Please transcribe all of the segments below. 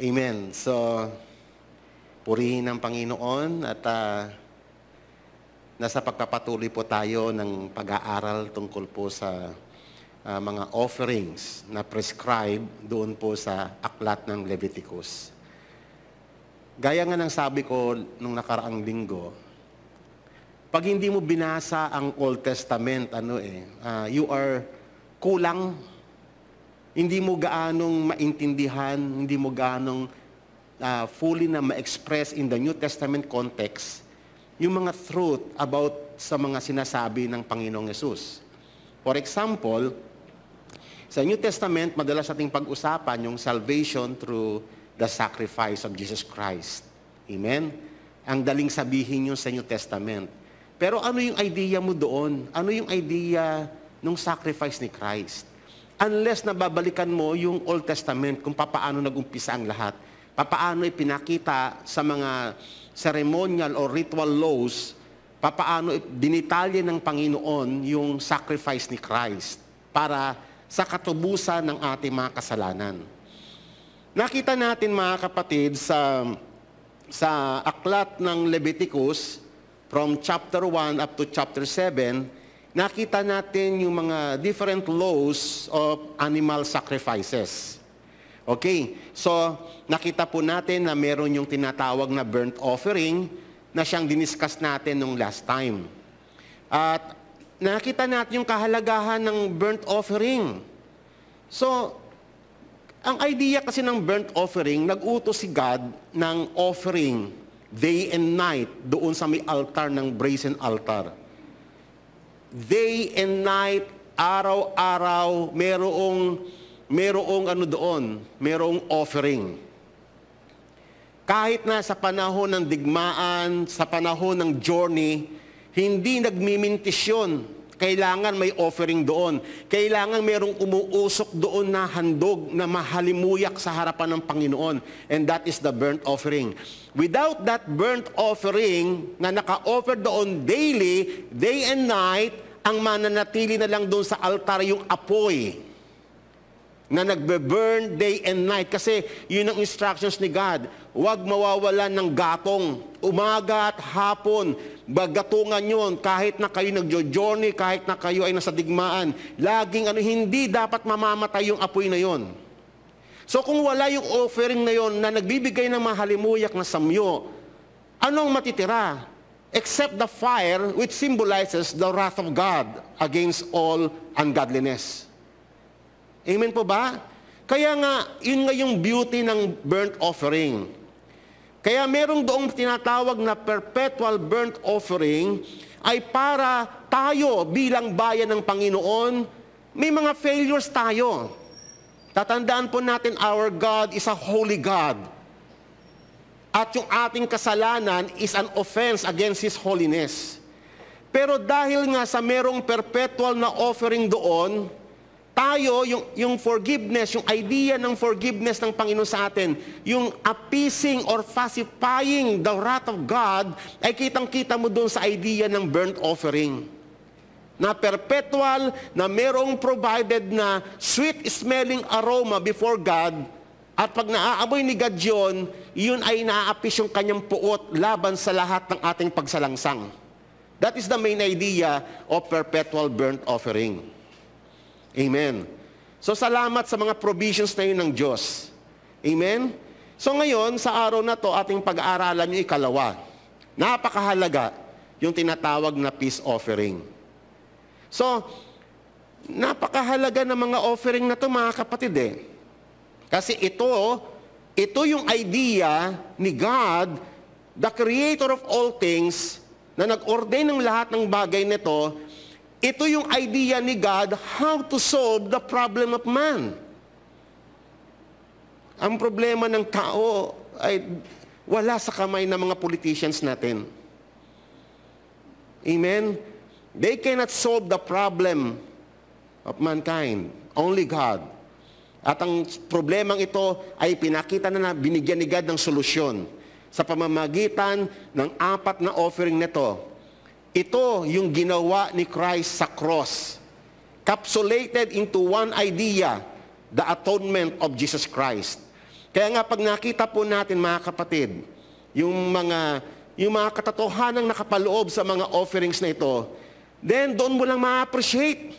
Amen. So, purihin ang Panginoon at nasa pagpapatuloy po tayo ng pag-aaral tungkol po sa mga offerings na prescribed doon po sa aklat ng Leviticus. Gaya nga ng sabi ko nung nakaraang linggo, pag hindi mo binasa ang Old Testament, you are kulang. Hindi mo gaanong maintindihan, hindi mo gaanong fully na ma-express in the New Testament context yung mga truth about sa mga sinasabi ng Panginoong Yesus. For example, sa New Testament, madalas nating pag-usapan yung salvation through the sacrifice of Jesus Christ. Amen? Ang daling sabihin yun sa New Testament. Pero ano yung idea mo doon? Ano yung idea ng sacrifice ni Christ? Unless nababalikan mo yung Old Testament kung papaano nag-umpisa ang lahat, papaano ipinakita sa mga ceremonial or ritual laws, papaano dinitalye ng Panginoon yung sacrifice ni Christ para sa katubusan ng ating mga kasalanan. Nakita natin mga kapatid sa aklat ng Leviticus from chapter 1 up to chapter 7, nakita natin yung mga different laws of animal sacrifices. Okay, so nakita po natin na meron yung tinatawag na burnt offering na siyang diniscuss natin nung last time. At nakita natin yung kahalagahan ng burnt offering. So, ang idea kasi ng burnt offering, nag-utos si God ng offering day and night doon sa may altar ng brazen altar. Day and night, araw-araw, merong offering. Kahit na sa panahon ng digmaan, sa panahon ng journey, hindi nagmimintis yun. Kailangan may offering doon. Kailangan merong umuusok doon na handog na mahalimuyak sa harapan ng Panginoon. And that is the burnt offering. Without that burnt offering na naka-offer doon daily, day and night, ang mananatili na lang doon sa altar yung apoy na nagbe-burn day and night. Kasi yun ang instructions ni God. Huwag mawawalan ng gatong. Umaga at hapon, bagatungan yun. Kahit na kayo nagjo-journey, kahit na kayo ay nasa digmaan, laging hindi dapat mamamatay yung apoy na yon. So kung wala yung offering na yon na nagbibigay ng mahalimuyak na samyo, anong matitira? Except the fire which symbolizes the wrath of God against all ungodliness. Amen po ba? Kaya nga, yun nga yung beauty ng burnt offering. Kaya merong doong tinatawag na perpetual burnt offering ay para tayo bilang bayan ng Panginoon, may mga failures tayo. Tatandaan po natin, our God is a holy God. At yung ating kasalanan is an offense against His holiness. Pero dahil nga sa merong perpetual na offering doon, tayo, yung forgiveness, yung idea ng forgiveness ng Panginoon sa atin, yung appeasing or pacifying the wrath of God, ay kitang-kita mo doon sa idea ng burnt offering. Na perpetual, na merong provided na sweet-smelling aroma before God, at pag naaamoy ni God yun ay naaapis yung kanyang puot laban sa lahat ng ating pagsalangsang. That is the main idea of perpetual burnt offering. Amen. So salamat sa mga provisions na yun ng Diyos. Amen? So ngayon, sa araw na to, ating pag-aaralan yung ikalawa. Napakahalaga yung tinatawag na peace offering. So, napakahalaga ng mga offering na to mga kapatid Kasi ito yung idea ni God, the creator of all things, na nag-ordain ng lahat ng bagay nito. Ito yung idea ni God how to solve the problem of man. Ang problema ng tao ay wala sa kamay ng mga politicians natin. Amen? They cannot solve the problem of mankind. Only God. At ang problemang ito ay pinakita na binigyan ni God ng solusyon sa pamamagitan ng 4 na offering nito. Ito yung ginawa ni Christ sa cross. Capsulated into one idea, the atonement of Jesus Christ. Kaya nga pag nakita po natin mga kapatid, yung mga katotohanang nakapaloob sa mga offerings na ito, then doon mo lang ma-appreciate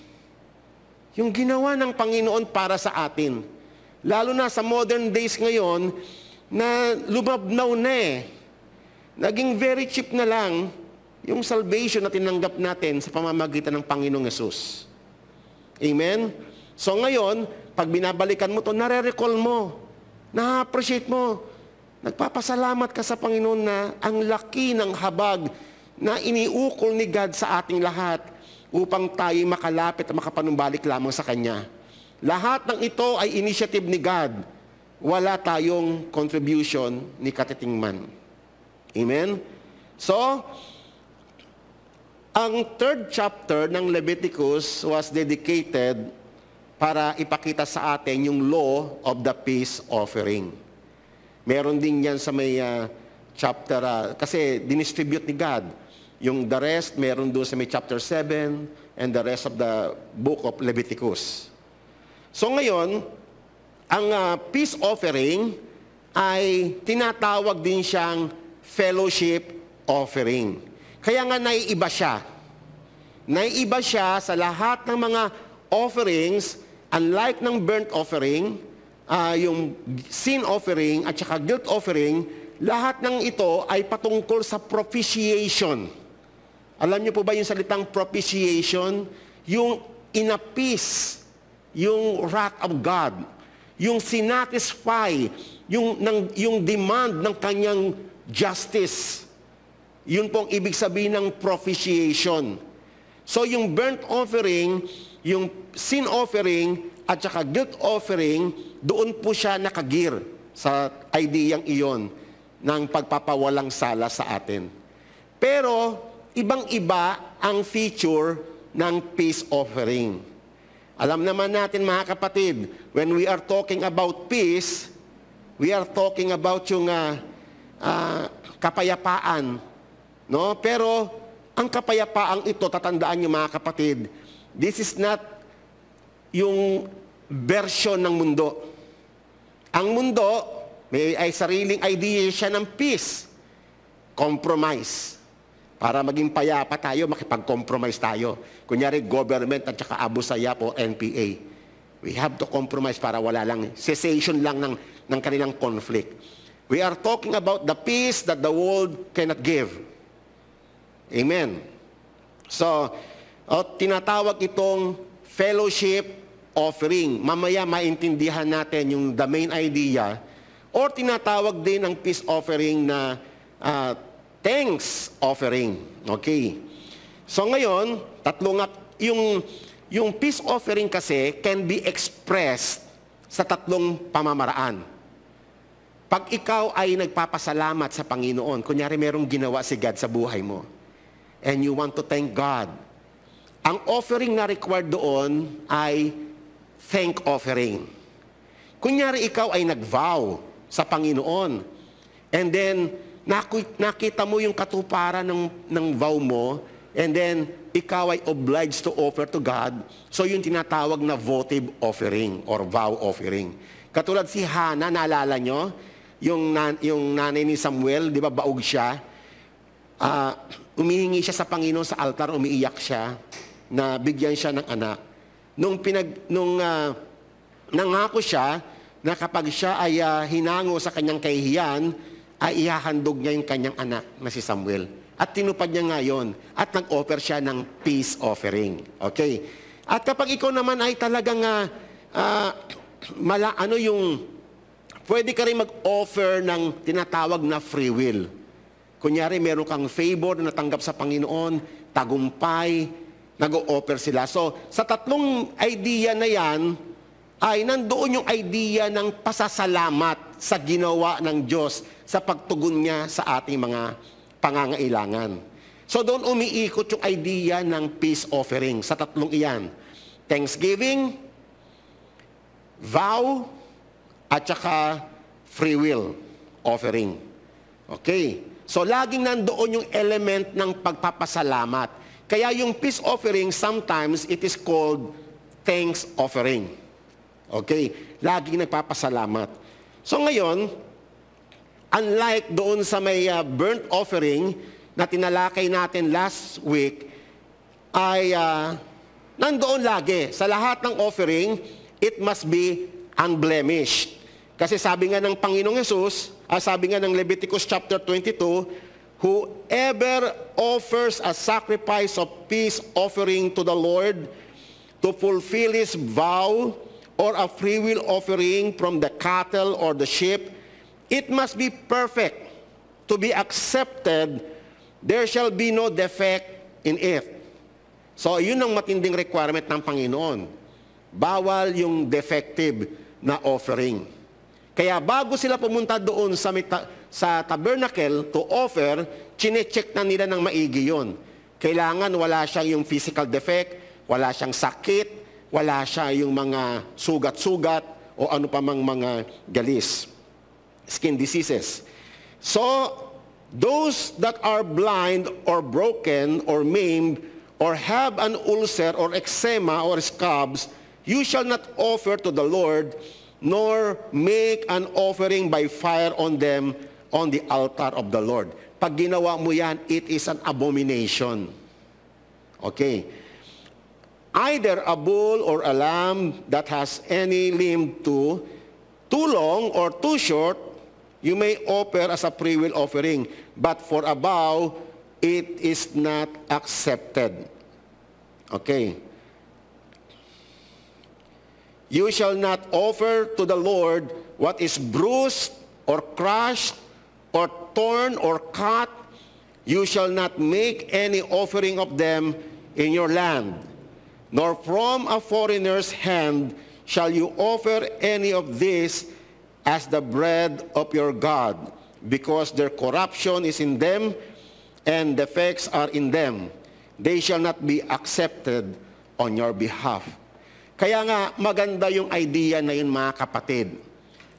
yung ginawa ng Panginoon para sa atin. Lalo na sa modern days ngayon, na lumabnaw na eh. Naging very cheap na lang yung salvation na tinanggap natin sa pamamagitan ng Panginoong Yesus. Amen? So ngayon, pag binabalikan mo to, nare-recall mo, na-appreciate mo, nagpapasalamat ka sa Panginoon na ang laki ng habag na iniukol ni God sa ating lahat upang tayo makalapit at makapanumbalik lamang sa Kanya. Lahat ng ito ay initiative ni God. Wala tayong contribution ni katitingman. Amen? So, ang third chapter ng Leviticus was dedicated para ipakita sa atin yung law of the peace offering. Meron din yan sa may chapter, kasi dinistribute ni God. Yung the rest, meron doon sa may chapter 7 and the rest of the book of Leviticus. So ngayon, ang peace offering ay tinatawag din siyang fellowship offering. Kaya nga naiiba siya. Naiiba siya sa lahat ng mga offerings, unlike ng burnt offering, yung sin offering at saka guilt offering, lahat ng ito ay patungkol sa propitiation. Alam niyo po ba yung salitang propitiation? Yung inappease, yung wrath of God, yung sinatisfy, yung demand ng kanyang justice. Yun pong ibig sabihin ng propitiation. So yung burnt offering, yung sin offering, at saka guilt offering, doon po siya nakagir sa ideyang iyon ng pagpapawalang sala sa atin. Pero, ibang-iba ang feature ng peace offering. Alam naman natin mga kapatid, when we are talking about peace, we are talking about yung kapayapaan. No? Pero, ang kapayapaang ito, tatandaan niyo mga kapatid, this is not yung version ng mundo. Ang mundo, ay sariling idea siya ng peace. Compromise. Para maging payapa tayo, makipag-compromise tayo. Kunyari, government at saka Abu Sayyaf o NPA. We have to compromise para wala lang, cessation lang ng kanilang conflict. We are talking about the peace that the world cannot give. Amen. So, tinatawag itong fellowship offering. Mamaya maintindihan natin yung the main idea. Or tinatawag din ang peace offering na thanks offering. Okay. So ngayon, yung peace offering kasi can be expressed sa tatlong pamamaraan. Pag ikaw ay nagpapasalamat sa Panginoon, kunyari merong ginawa si God sa buhay mo, and you want to thank God, ang offering na required doon ay thank offering. Kunyari ikaw ay nag-vow sa Panginoon, and then nakita mo yung katuparan ng vow mo, and then ikaw ay obliged to offer to God, so yung tinatawag na votive offering or vow offering. Katulad si Hannah, naalala nyo? Yung nanay ni Samuel, di ba baog siya? Umihingi siya sa Panginoon sa altar, umiiyak siya, na bigyan siya ng anak. Nung nangako siya na kapag siya ay hinango sa kanyang kahihiyan, ay ihahandog niya yung kanyang anak na si Samuel. At tinupad niya ngayon. At nag-offer siya ng peace offering. Okay? At kapag ikaw naman ay talagang pwede ka rin mag-offer ng tinatawag na free will. Kunyari, meron kang favor na natanggap sa Panginoon, tagumpay, nag-o-offer sila. So, sa tatlong idea na yan, ay nandoon yung idea ng pasasalamat sa ginawa ng Diyos sa pagtugon niya sa ating mga pangangailangan. So, doon umiikot yung idea ng peace offering sa tatlong iyan. Thanksgiving, vow, at saka free will offering. Okay? So, laging nandoon yung element ng pagpapasalamat. Kaya yung peace offering, sometimes it is called thanks offering. Okay? Laging nagpapasalamat. So ngayon, unlike doon sa may burnt offering na tinalakay natin last week, ay nandoon lagi. Sa lahat ng offering, it must be unblemished. Kasi sabi nga ng Panginoong Hesus, sabi nga ng Leviticus chapter 22, whoever offers a sacrifice of peace offering to the Lord to fulfill his vow, or a free will offering from the cattle or the sheep, it must be perfect to be accepted. There shall be no defect in it. So, yun ang matinding requirement ng Panginoon. Bawal yung defective na offering. Kaya bago sila pumunta doon sa tabernacle to offer, chine-check na nila ng maigi yun. Kailangan wala siyang yung physical defect, wala siyang sakit, wala siya yung mga sugat-sugat o ano pa mang mga galis, skin diseases. So, those that are blind or broken or maimed or have an ulcer or eczema or scabs, you shall not offer to the Lord, nor make an offering by fire on them on the altar of the Lord. Pag ginawa mo yan, it is an abomination. Okay. Either a bull or a lamb that has any limb too long or too short, you may offer as a free will offering. But for a vow, it is not accepted. Okay. You shall not offer to the Lord what is bruised or crushed or torn or cut. You shall not make any offering of them in your land, nor from a foreigner's hand shall you offer any of this as the bread of your God, because their corruption is in them, and defects are in them. They shall not be accepted on your behalf. Kaya nga, maganda yung idea na yun, mga kapatid.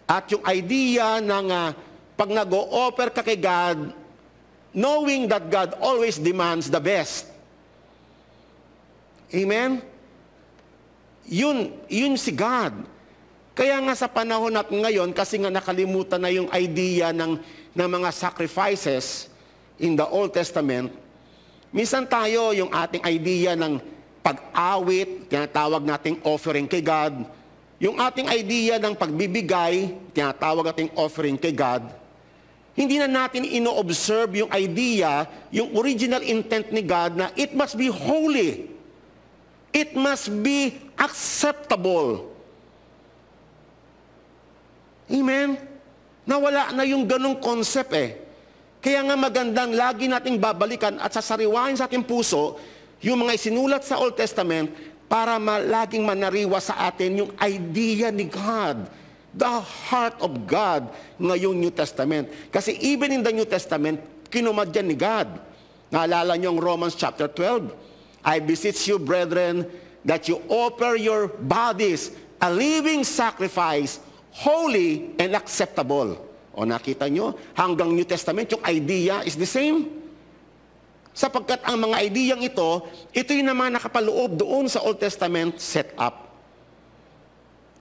At yung idea na pag nag-o-offer ka kay God, knowing that God always demands the best. Amen? Yun si God. Kaya nga sa panahon natin ngayon, kasi nga nakalimutan na yung idea ng mga sacrifices in the Old Testament, minsan tayo yung ating idea ng pag-awit, tinatawag nating offering kay God. Yung ating idea ng pagbibigay, tinatawag nating offering kay God. Hindi na natin ino-observe yung idea, yung original intent ni God na it must be holy. It must be acceptable. Amen? Nawala na yung ganong concept eh. Kaya nga magandang lagi nating babalikan at sasariwain sa ating puso yung mga isinulat sa Old Testament para laging manariwa sa atin yung idea ni God, the heart of God ngayong New Testament. Kasi even in the New Testament, kinumadyan ni God. Naalala niyo ang Romans chapter 12? I beseech you, brethren, that you offer your bodies a living sacrifice, holy and acceptable. O nakita nyo, hanggang New Testament, yung idea is the same. Sapagkat ang mga ideyang ito yung naman nakapaloob doon sa Old Testament setup.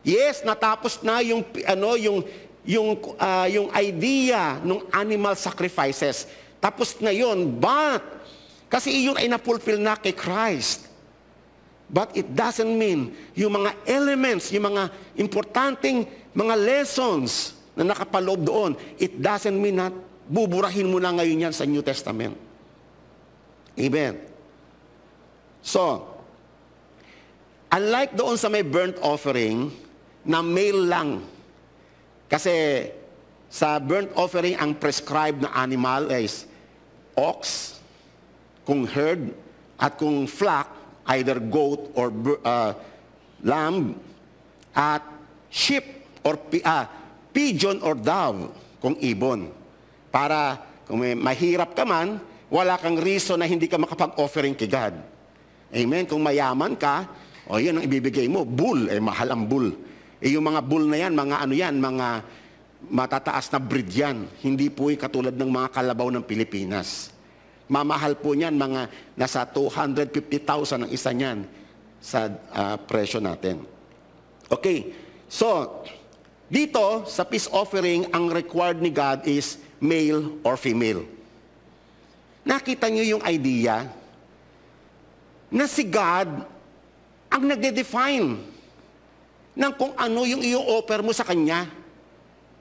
Yes, natapos na yung idea ng animal sacrifices. Tapos na yun, but kasi iyon ay napulfill na kay Christ. But it doesn't mean yung mga elements, yung mga importanteng mga lessons na nakapaloob doon, it doesn't mean na buburahin mo na ngayon yan sa New Testament. Amen. So, unlike doon sa may burnt offering, na male lang. Kasi sa burnt offering, ang prescribed na animal is ox, kung herd, at kung flock, either goat or lamb, at sheep or pigeon or dove, kung ibon. Para kung may mahirap ka man, wala kang reason na hindi ka makapag-offering kay God. Amen? Kung mayaman ka, yun ang ibibigay mo. Bull, mahal ang bull. Yung mga bull na yan, mga matataas na breed yan. Hindi po katulad ng mga kalabaw ng Pilipinas. Mamahal po niyan, mga nasa 250,000 ang isa niyan sa presyo natin. Okay, so, Dito, sa peace offering, ang required ni God is male or female. Nakita niyo yung idea na si God ang nagde-define ng kung ano yung i-offer mo sa Kanya.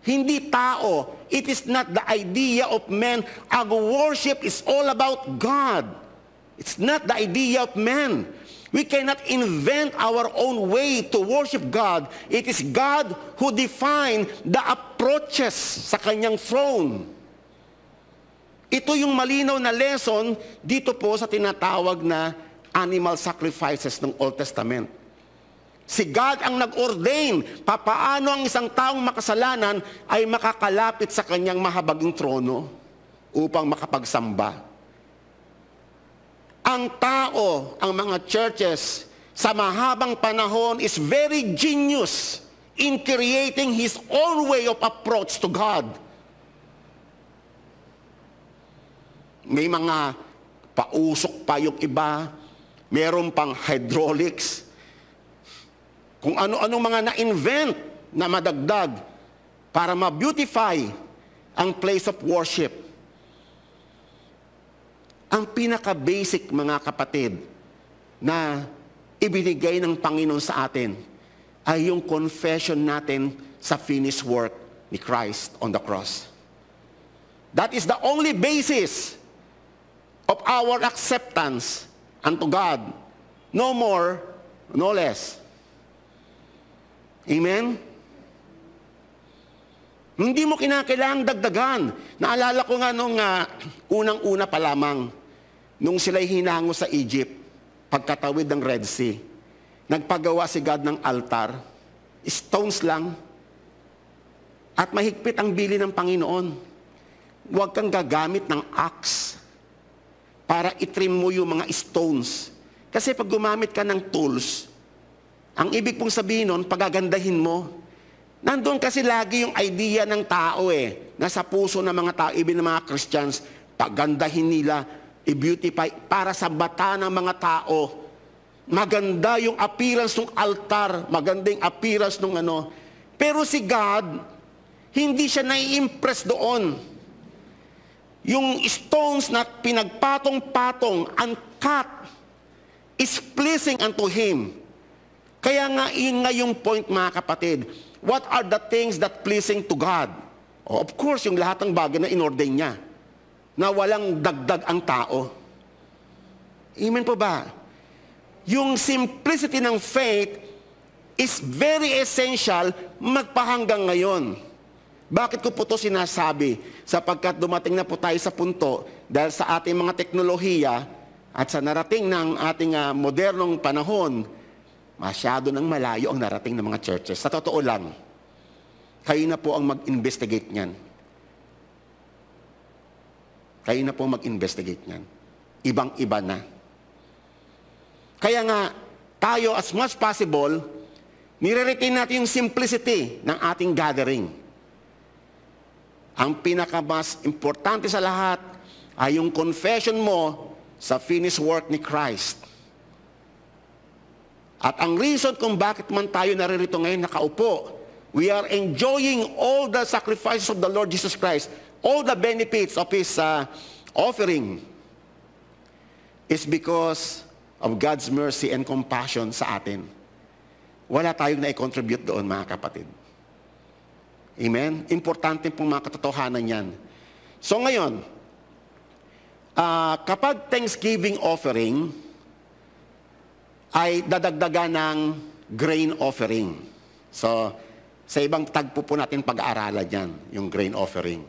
Hindi tao. It is not the idea of men. Our worship is all about God. It's not the idea of men. We cannot invent our own way to worship God. It is God who defined the approaches sa Kanyang throne. Ito yung malinaw na lesson dito po sa tinatawag na animal sacrifices ng Old Testament. Si God ang nag-ordain papaano ang isang taong makasalanan ay makakalapit sa Kanyang mahabaging trono upang makapagsamba. Ang tao, ang mga churches, sa mahabang panahon is very genius in creating his own way of approach to God. May mga pausok pa yung iba, meron pang hydraulics, kung ano-ano mga na-invent na madagdag para ma-beautify ang place of worship. Ang pinaka-basic, mga kapatid, na ibinigay ng Panginoon sa atin ay yung confession natin sa finished work ni Christ on the cross. That is the only basis of our acceptance unto God. No more, no less. Amen? Hindi mo kinakailangang dagdagan. Naalala ko nga nung unang-una pa lamang, nung sila'y hinango sa Egypt, pagkatawid ng Red Sea, nagpagawa si God ng altar, stones lang, at mahigpit ang bili ng Panginoon. Huwag kang gagamit ng axe para itrim mo yung mga stones. Kasi pag gumamit ka ng tools, ang ibig pong sabihin nun, pagagandahin mo. Nandun kasi lagi yung idea ng tao nasa puso ng mga tao, ibig ng mga Christians, pagandahin nila, i-beautify, para sa bata ng mga tao. Maganda yung appearance ng altar, maganda yung appearance ng ano. Pero si God, hindi siya nai-impress doon. Yung stones na pinagpatong-patong, uncut, is pleasing unto Him. Kaya nga, yun nga yung point, mga kapatid. What are the things that pleasing to God? Of course, yung lahat ng bagay na inordain niya, na walang dagdag ang tao. Amen po ba? Yung simplicity ng faith is very essential magpahanggang ngayon. Bakit ko po ito sinasabi? Sapagkat dumating na po tayo sa punto, dahil sa ating mga teknolohiya at sa narating ng ating modernong panahon, masyado nang malayo ang narating ng mga churches. Sa totoo lang, kayo na po ang mag-investigate niyan. Kayo na po mag-investigate niyan. Ibang-iba na. Kaya nga, tayo as much possible, nire-retain natin yung simplicity ng ating gathering. Ang pinakamas importante sa lahat ay yung confession mo sa finished work ni Christ. At ang reason kung bakit man tayo naririto ngayon nakaupo, we are enjoying all the sacrifices of the Lord Jesus Christ, all the benefits of His offering, is because of God's mercy and compassion sa atin. Wala tayong na-contribute doon, mga kapatid. Amen? Importante pong mga katotohanan yan. So ngayon, kapag Thanksgiving offering, ay dadagdagan ng grain offering. So, sa ibang tagpo po natin pag-aaralan yan, yung grain offering.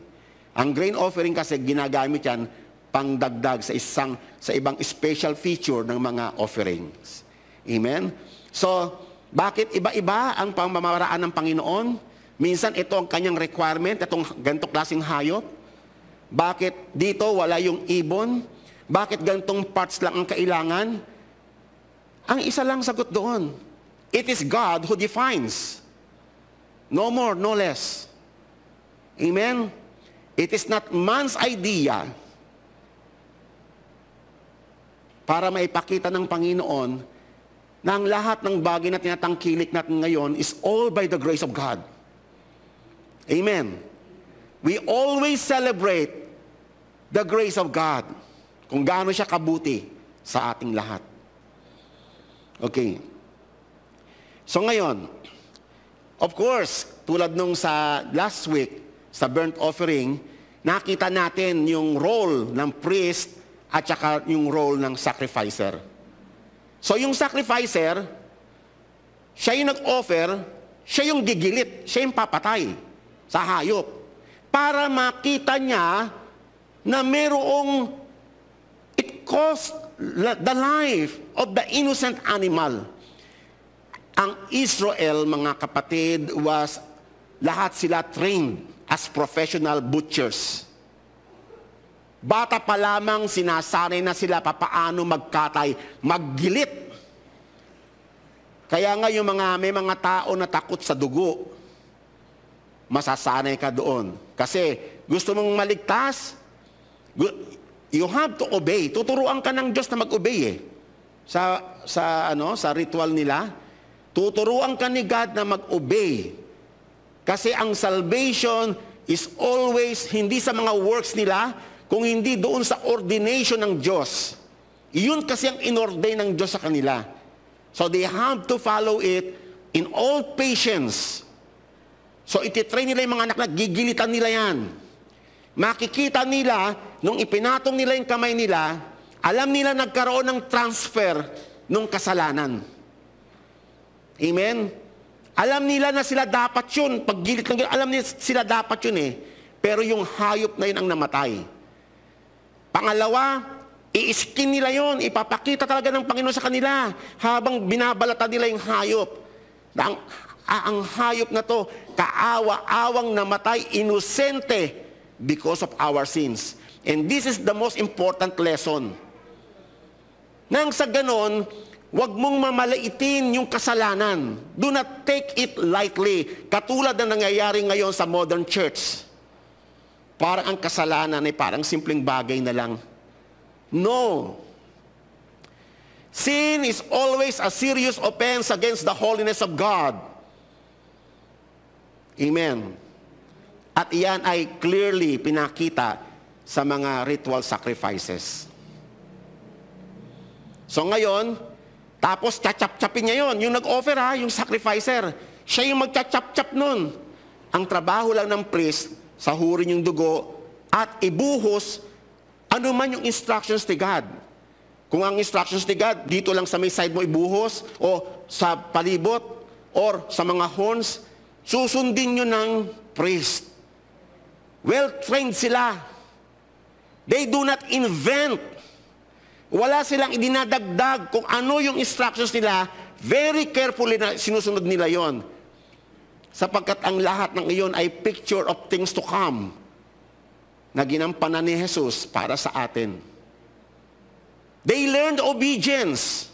Ang grain offering kasi ginagamit yan pangdagdag sa ibang special feature ng mga offerings. Amen? So, bakit iba-iba ang pamamaraan ng Panginoon? Minsan ito ang kanyang requirement, itong ganitong klaseng hayop. Bakit dito wala yung ibon? Bakit ganitong parts lang ang kailangan? Ang isa lang sagot doon, it is God who defines. No more, no less. Amen? It is not man's idea para maipakita ng Panginoon na ang lahat ng bagay na tinatangkilik natin ngayon is all by the grace of God. Amen. We always celebrate the grace of God. Kung gaano siya kabuti sa ating lahat. Okay. So ngayon, of course, tulad nung sa last week, sa burnt offering, nakita natin yung role ng priest at saka yung role ng sacrificer. So yung sacrificer, siya yung nag-offer, siya yung gigilit, siya yung papatay sa hayop. Para makita niya na merong it cost the life of the innocent animal. Ang Israel, mga kapatid, lahat sila trained as professional butchers. Bata pa lamang sinasanay na sila papaano magkatay, maggilit. Kaya nga may mga tao na takot sa dugo, masasanay ka doon. Kasi gusto mong maligtas, you have to obey. Tuturuan ka ng Diyos na mag-obey eh. Sa ritual nila, tuturuan ka ni God na mag-obey. Kasi ang salvation is always hindi sa mga works nila, kung hindi doon sa ordination ng Diyos. Iyon kasi ang inordain ng Diyos sa kanila. So they have to follow it in all patience. So ititrain nila yung mga anak na gigilitan nila yan. Makikita nila, nung ipinatong nila yung kamay nila, alam nila nagkaroon ng transfer ng kasalanan. Amen? Alam nila na sila dapat yun. Pag gilit ng alam nila sila dapat yun eh. Pero yung hayop na yun ang namatay. Pangalawa, i-skin nila yon, ipapakita talaga ng Panginoon sa kanila habang binabalatan nila yung hayop. Na ang hayop na to, kaawa-awang namatay, inosente because of our sins. And this is the most important lesson. Nang sa ganon, huwag mong mamalaitin yung kasalanan. Do not take it lightly. Katulad na nangyayari ngayon sa modern church. Parang ang kasalanan ay parang simpleng bagay na lang. No. Sin is always a serious offense against the holiness of God. Amen. At iyan ay clearly pinakita sa mga ritual sacrifices. So ngayon, tapos tachap-chapin niya yon. Yung nag-offer yung sacrificer. Siya yung magchachap-chap nun. Ang trabaho lang ng priest, sahurin yung dugo at ibuhos ano man yung instructions ni God. Kung ang instructions ni God, dito lang sa may side mo ibuhos o sa palibot or sa mga horns, susundin nyo ng priest. Well-trained sila. They do not invent. Wala silang idinadagdag kung ano yung instructions nila, very carefully na sinusunod nila yon. Sapagkat ang lahat ng iyon ay picture of things to come na ginampanan ni Jesus para sa atin. They learned obedience.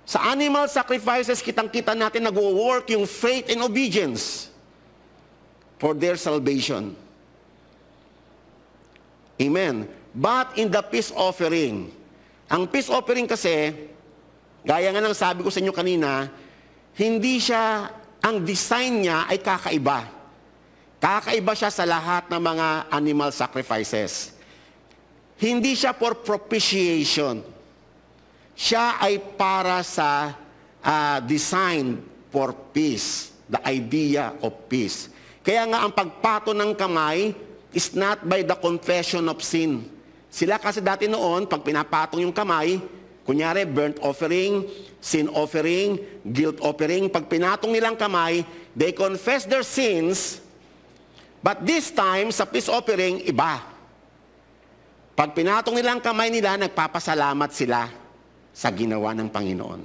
Sa animal sacrifices, kitang-kita natin nag-work yung faith and obedience for their salvation. Amen. But in the peace offering, ang peace offering kasi, gaya nga ng sabi ko sa inyo kanina, hindi siya, ang design niya ay kakaiba. Kakaiba siya sa lahat ng mga animal sacrifices. Hindi siya for propitiation. Siya ay para sa design for peace. The idea of peace. Kaya nga ang pagpato ng kamay is not by the confession of sin. Sila kasi dati noon, pag pinapatong yung kamay, kunyari burnt offering, sin offering, guilt offering, pag pinatong nilang kamay, they confess their sins. But this time, sa peace offering, iba. Pag pinatong nilang kamay nila, nagpapasalamat sila sa ginawa ng Panginoon.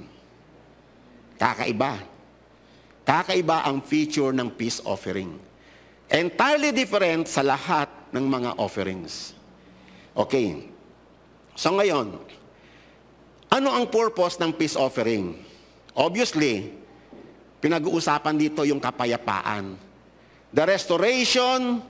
Kakaiba. Kakaiba ang feature ng peace offering. Entirely different sa lahat ng mga offerings. Okay. So ngayon, ano ang purpose ng peace offering? Obviously, pinag-uusapan dito yung kapayapaan. The restoration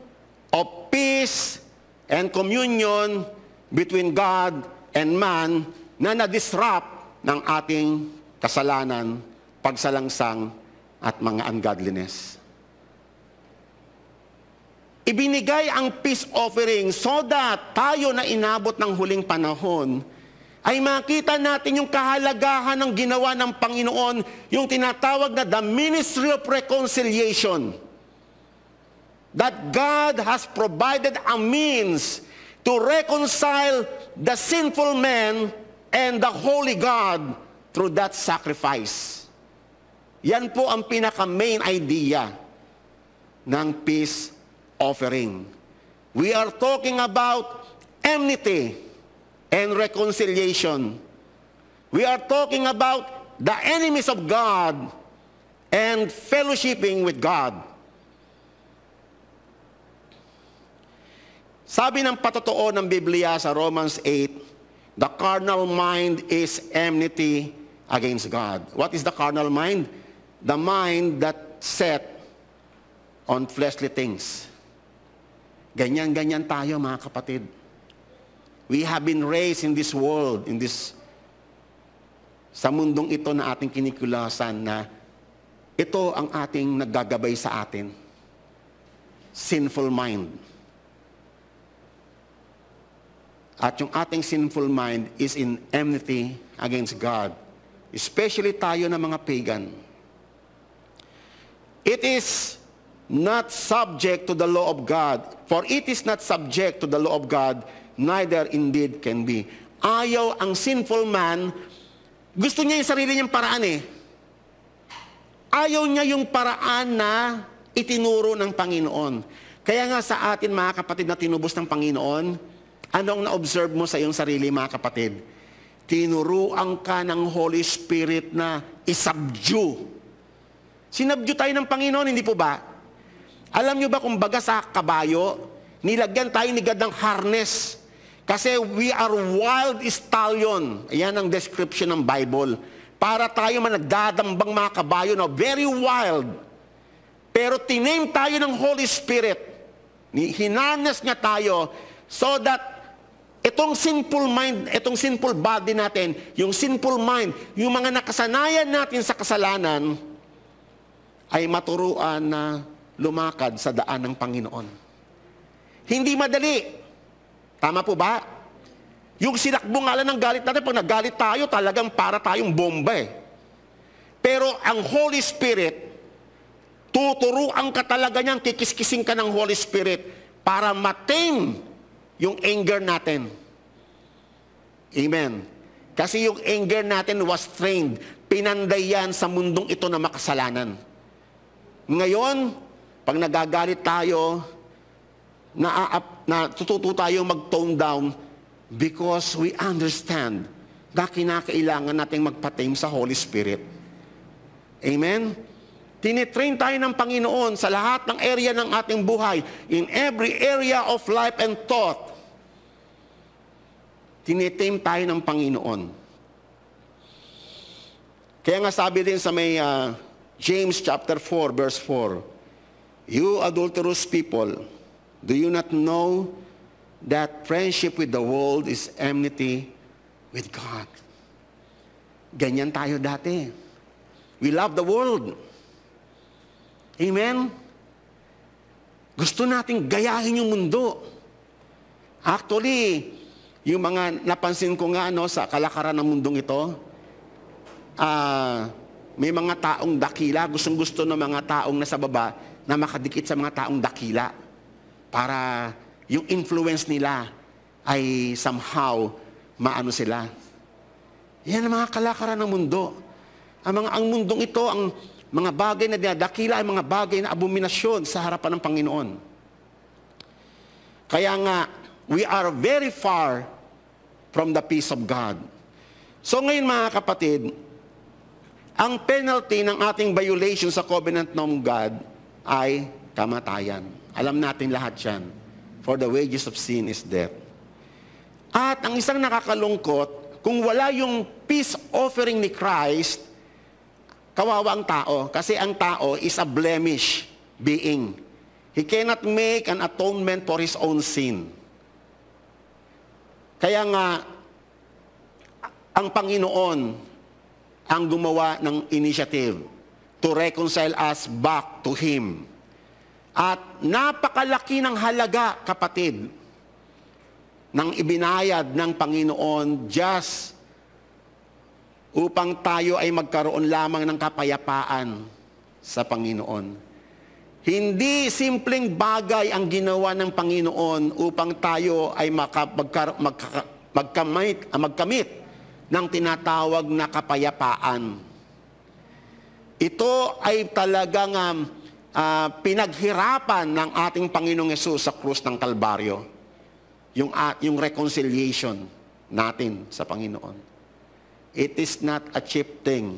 of peace and communion between God and man na na-disrupt ng ating kasalanan, pagsalangsang at mga ungodliness. ibinigay ang peace offering so that tayo na inabot ng huling panahon, ay makita natin yung kahalagahan ng ginawa ng Panginoon, yung tinatawag na the ministry of reconciliation. That God has provided a means to reconcile the sinful man and the holy God through that sacrifice. Yan po ang pinaka-main idea ng peace offering. We are talking about enmity and reconciliation. We are talking about the enemies of God and fellowshipping with God. Sabi ng patotoo ng Biblia sa Romans 8, the carnal mind is enmity against God. What is the carnal mind? The mind that set on fleshly things. Ganyan-ganyan tayo, mga kapatid. We have been raised in this world, sa mundong ito na ating kinikulasan, na ito ang ating naggagabay sa atin. Sinful mind. At yung ating sinful mind is in enmity against God. Especially tayo na mga pagan. It is not subject to the law of God. For it is not subject to the law of God, neither indeed can be. Ayaw ang sinful man, gusto niya yung sarili niyang paraan eh. Ayaw niya yung paraan na itinuro ng Panginoon. Kaya nga sa atin, mga kapatid, na tinubos ng Panginoon, anong na-observe mo sa iyong sarili, mga kapatid? Tinuruan ka ng Holy Spirit na isubdue. Sinubdue tayo ng Panginoon, hindi po ba? Alam niyo ba kung baga sa kabayo, nilagyan tayo ni God ng harness. Kasi we are wild stallion. Ayan ang description ng Bible. Para tayo managdadambang mga kabayo na very wild. Pero tiname tayo ng Holy Spirit. Hinarness niya tayo so that itong sinful mind, itong sinful body natin, yung sinful mind, yung mga nakasanayan natin sa kasalanan, ay maturuan na lumakad sa daan ng Panginoon. Hindi madali. Tama po ba? Yung sinakbo nga lang ng galit natin, pag nagalit tayo, talagang para tayong bomba eh. Pero ang Holy Spirit, tuturuan ka talaga niyan, kikiskising ka ng Holy Spirit para matame yung anger natin. Amen. Kasi yung anger natin was trained, pinanday yan sa mundong ito na makasalanan. Ngayon, pag nagagalit tayo, natututo tayo mag-tone down because we understand na kinakailangan nating magpatame sa Holy Spirit. Amen? Tinitrain tayo ng Panginoon sa lahat ng area ng ating buhay, in every area of life and thought. Tinitame tayo ng Panginoon. Kaya nga sabi din sa may James chapter 4, verse 4, you adulterous people, do you not know that friendship with the world is enmity with God? Ganyan tayo dati. We love the world. Amen? Gusto nating gayahin yung mundo. Actually, yung mga napansin ko nga sa kalakaran ng mundong ito, may mga taong dakila, gustong-gusto ng mga taong nasa baba na makadikit sa mga taong dakila para yung influence nila ay somehow maano sila. Yan ang mga kalakaran ng mundo. Ang mundong ito, ang mga bagay na dinadakila ay mga bagay na abominasyon sa harapan ng Panginoon. Kaya nga, we are very far from the peace of God. So ngayon, mga kapatid, ang penalty ng ating violation sa covenant ng God ay kamatayan. Alam natin lahat yan. For the wages of sin is death. At ang isang nakakalungkot, kung wala yung peace offering ni Christ, kawawa ang tao. Kasi ang tao is a blemish being. He cannot make an atonement for his own sin. Kaya nga, ang Panginoon ang gumawa ng initiative to reconcile us back to Him. At napakalaki ng halaga, kapatid, ng ibinayad ng Panginoon just upang tayo ay magkaroon lamang ng kapayapaan sa Panginoon. Hindi simpleng bagay ang ginawa ng Panginoon upang tayo ay magkamit ng tinatawag na kapayapaan. Ito ay talagang pinaghirapan ng ating Panginoong Hesus sa krus ng Kalbaryo. Yung reconciliation natin sa Panginoon. It is not a cheap thing.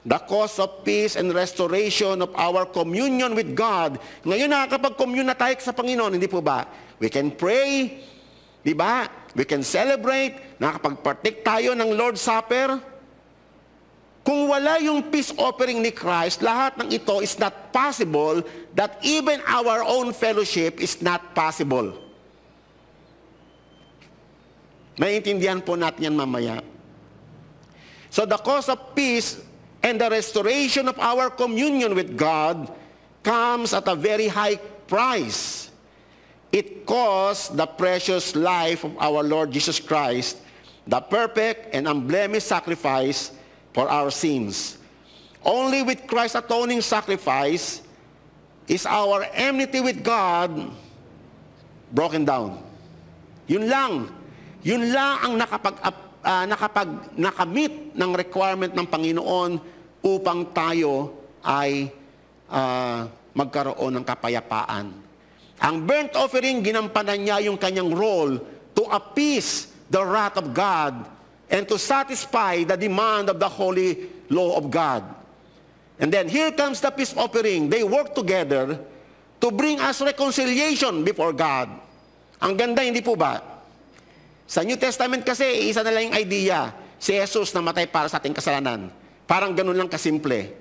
The cause of peace and restoration of our communion with God. Ngayon nakakapag-commune na tayo sa Panginoon, hindi po ba? We can pray, di ba? We can celebrate, nakakapag-partake tayo ng Lord's Supper. Kung wala yung peace offering ni Christ, lahat ng ito is not possible, that even our own fellowship is not possible. Naiintindihan po natin yan mamaya. So the cause of peace and the restoration of our communion with God comes at a very high price. It cost the precious life of our Lord Jesus Christ, the perfect and unblemished sacrifice for our sins. Only with Christ's atoning sacrifice is our enmity with God broken down. Yun lang ang nakamit ng requirement ng Panginoon upang tayo ay magkaroon ng kapayapaan. Ang burnt offering, ginampanan niya yung kanyang role to appease the wrath of God and to satisfy the demand of the holy law of God. And then here comes the peace offering. They work together to bring us reconciliation before God. Ang ganda, hindi po ba? Sa New Testament kasi, isa na lang yung idea, si Jesus namatay para sa ating kasalanan. Parang ganun lang kasimple.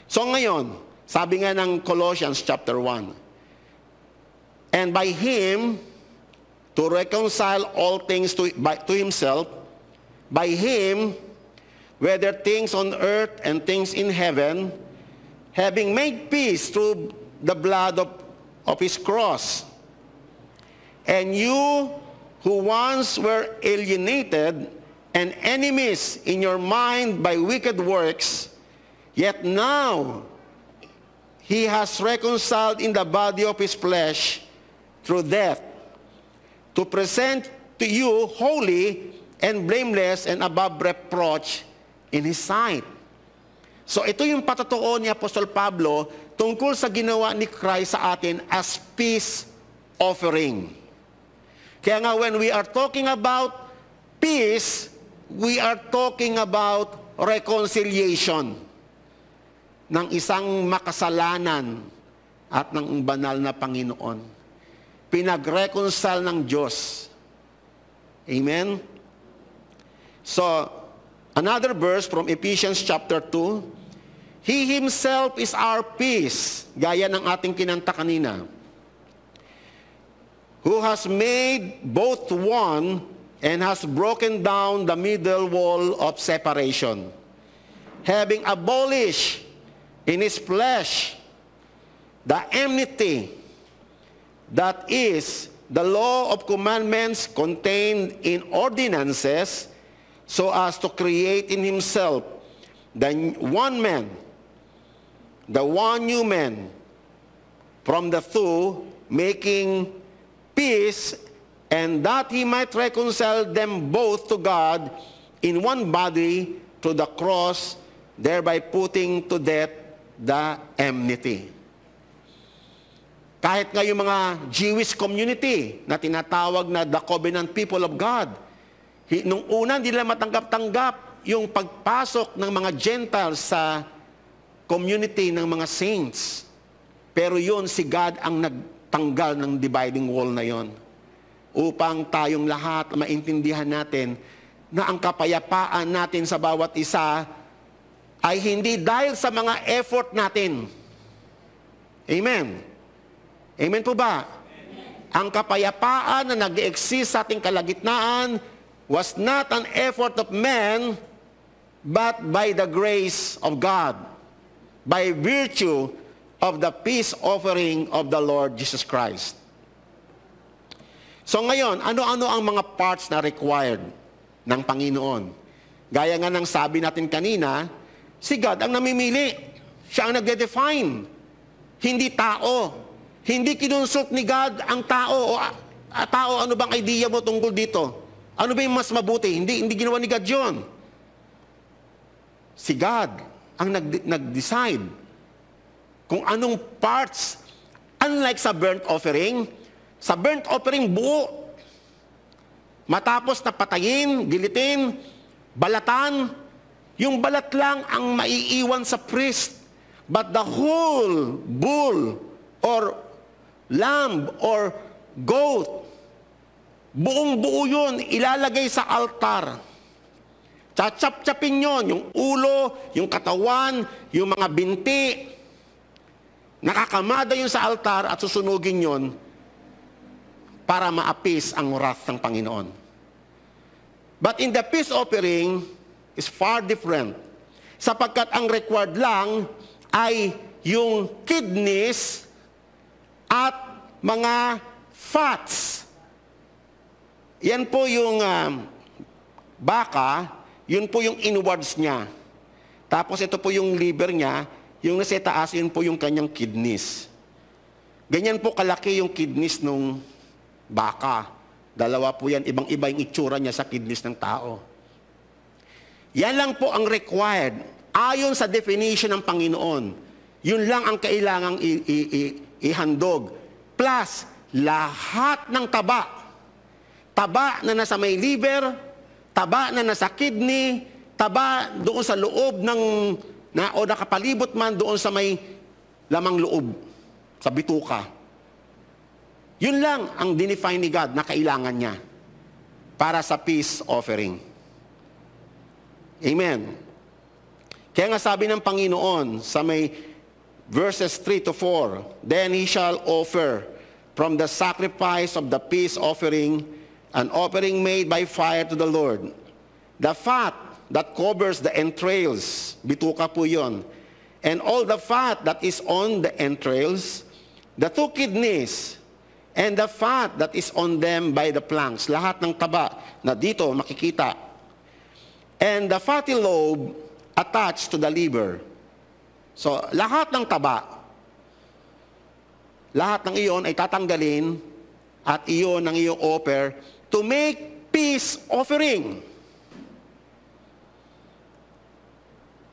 So ngayon, sabi nga ng Colossians chapter 1, and by Him, to reconcile all things to Himself, by Him, whether things on earth and things in heaven, having made peace through the blood of His cross. And you who once were alienated and enemies in your mind by wicked works, yet now He has reconciled in the body of His flesh through death, to present to you holy and blameless and above reproach in His sight. So ito yung patotoo ni Apostol Pablo tungkol sa ginawa ni Christ sa atin as peace offering. Kaya nga when we are talking about peace, we are talking about reconciliation ng isang makasalanan at ng banal na Panginoon. Pinag-reconcile ng Diyos. Amen? So, another verse from Ephesians chapter 2, He Himself is our peace, gaya ng ating kinanta kanina, who has made both one and has broken down the middle wall of separation, having abolished in His flesh the enmity, that is, the law of commandments contained in ordinances, so as to create in Himself the one man, the one new man, from the two, making peace, and that He might reconcile them both to God in one body through the cross, thereby putting to death the enmity. Kahit nga yung mga Jewish community na tinatawag na the covenant people of God, nung una hindi nila matanggap-tanggap yung pagpasok ng mga Gentiles sa community ng mga saints. Pero yun, si God ang nagtanggal ng dividing wall na yon, upang tayong lahat maintindihan natin na ang kapayapaan natin sa bawat isa ay hindi dahil sa mga effort natin. Amen. Amen po ba? Amen. Ang kapayapaan na nag-exist sa ating kalagitnaan was not an effort of man, but by the grace of God. by virtue of the peace offering of the Lord Jesus Christ. So ngayon, ano-ano ang mga parts na required ng Panginoon? Gaya nga ng sabi natin kanina, si God ang namimili. Siya ang nagde-define. Hindi tao. Hindi kinonsult ni God ang tao. Tao, ano bang idea mo tungkol dito? Ano ba yung mas mabuti? Hindi ginawa ni God yun. Si God ang nag-decide kung anong parts. Unlike sa burnt offering buo. Matapos na patayin, gilitin, balatan, yung balat lang ang maiiwan sa priest. But the whole bull or lamb or goat, buong buo yun, ilalagay sa altar. Tsatsap-tsapin yun, yung ulo, yung katawan, yung mga binti. Nakakamada yun sa altar at susunugin yun para maapis ang wrath ng Panginoon. But in the peace offering is far different. Sapagkat ang required lang ay yung kidneys at mga fats. Yan po yung baka, yun po yung inwards niya. Tapos ito po yung liver niya, yung nasa taas, yun po yung kanyang kidneys. Ganyan po kalaki yung kidneys nung baka. Dalawa po yan, ibang-iba yung itsura niya sa kidneys ng tao. Yan lang po ang required. Ayon sa definition ng Panginoon, yun lang ang kailangang ihandog. Plus, lahat ng taba. Taba na nasa may liver, taba na nasa kidney, taba doon sa loob o nakapalibot man doon sa may lamang loob, sa bituka. Yun lang ang dinefine ni God na kailangan niya para sa peace offering. Amen. Kaya nga sabi ng Panginoon sa may verses 3 to 4, then he shall offer from the sacrifice of the peace offering an offering made by fire to the Lord. The fat that covers the entrails, bituka po yun, and all the fat that is on the entrails, the two kidneys, and the fat that is on them by the planks. Lahat ng taba na dito makikita. And the fatty lobe attached to the liver. So, lahat ng taba, lahat ng iyon ay tatanggalin at iyon ang iyong offer to make peace offering.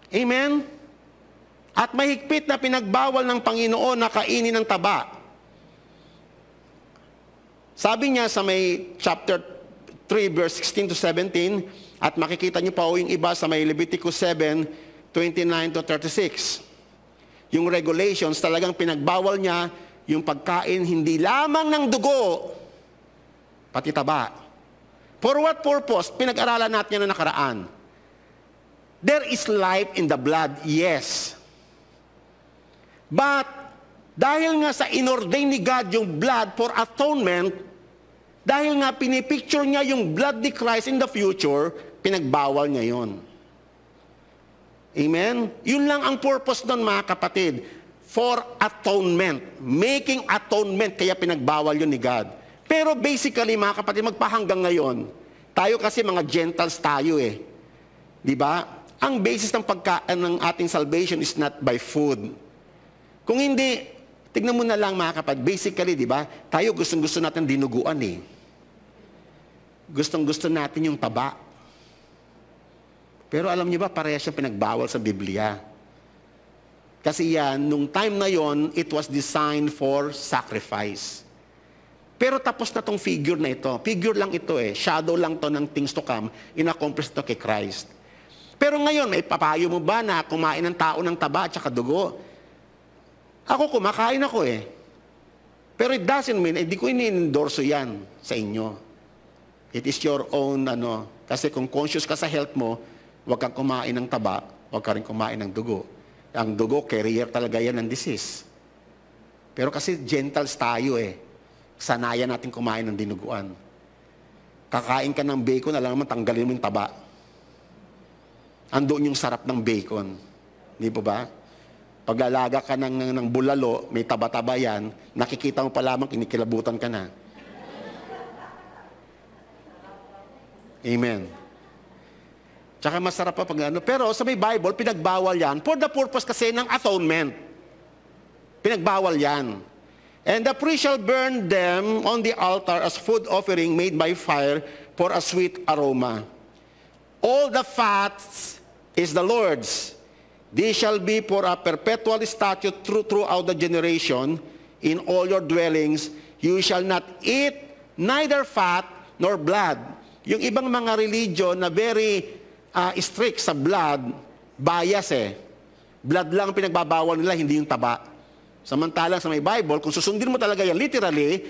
Amen? At mahigpit na pinagbawal ng Panginoon na kainin ng taba. Sabi niya sa may chapter 3, verse 16 to 17, at makikita niyo pa yung iba sa may Leviticus 7, 29 to 36. Yung regulations, talagang pinagbawal niya yung pagkain hindi lamang ng dugo, pati taba. For what purpose? Pinag-aralan natin yan na nakaraan. There is life in the blood, yes. But, dahil nga sa inordain ni God yung blood for atonement, dahil nga pinipicture niya yung blood ni Christ in the future, pinagbawal niya yun. Amen? Yun lang ang purpose nun, mga kapatid. For atonement. Making atonement, kaya pinagbawal yun ni God. Pero basically, mga kapatid, magpahanggang ngayon, tayo kasi mga Gentiles tayo eh. Di ba? Ang basis ng pagkaan ng ating salvation is not by food. Kung hindi, tignan mo na lang mga kapatid, basically, di ba, tayo gustong-gusto natin dinuguan eh. Gustong-gusto natin yung taba. Pero alam niyo ba, parehas siyang pinagbawal sa Biblia. Kasi yan, nung time na yon, it was designed for sacrifice. Pero tapos na tong figure na ito. Figure lang ito eh. Shadow lang to ng things to come. In-accomplish to kay Christ. Pero ngayon, may papayo mo ba na kumain ng tao ng taba at saka dugo? Ako kumakain ako eh. Pero it doesn't mean, di ko ini-endorso yan sa inyo. It is your own, kasi kung conscious ka sa health mo, huwag kang kumain ng taba, huwag ka rin kumain ng dugo. Ang dugo, carrier talaga yan ng disease. Pero kasi Gentiles tayo eh. Sanayan natin kumain ng dinuguan. Kakain ka ng bacon, alam naman, tanggalin mo yung taba. Andoon yung sarap ng bacon. Di po ba? Paglalaga ka ng bulalo, may taba-taba yan, nakikita mo pa lamang, kinikilabutan ka na. Amen. Tsaka masarap pa pag ano. Pero sa may Bible, pinagbawal yan for the purpose kasi ng atonement. Pinagbawal yan. And the priest shall burn them on the altar as food offering made by fire for a sweet aroma. All the fats is the Lord's. This shall be for a perpetual statute throughout the generation. In all your dwellings, you shall not eat neither fat nor blood. Yung ibang mga religion na very strict sa blood, bias eh. Blood lang pinagbabawal nila, hindi yung taba. Samantalang sa may Bible, kung susundin mo talaga yan, literally,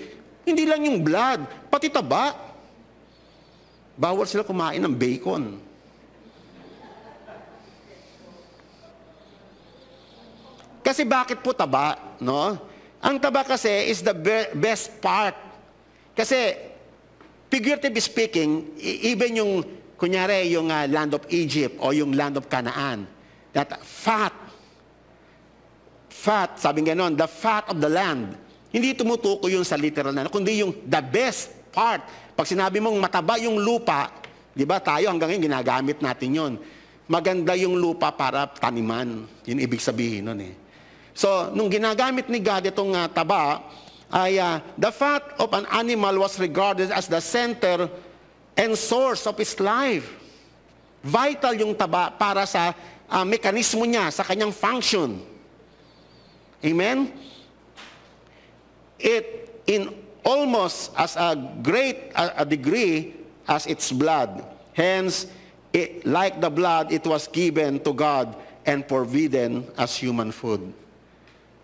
hindi lang yung blood, pati taba. Bawal sila kumain ng bacon. Kasi bakit po taba? No? Ang taba kasi is the best part. Kasi, figuratively speaking, even yung, kunyari, yung land of Egypt o yung land of Canaan, that fat, sabi nga nun, the fat of the land, hindi tumutukoy yun sa literal na, kundi yung the best part. Pag sinabi mong mataba yung lupa, di ba tayo hanggang ngayon ginagamit natin yun. Maganda yung lupa para taniman. Yun ibig sabihin nun eh. So, nung ginagamit ni God itong taba, ay the fat of an animal was regarded as the center and source of his life. Vital yung taba para sa mekanismo niya, sa kanyang function. Amen? It in almost as a great a degree as its blood. Hence, like the blood, it was given to God and forbidden as human food.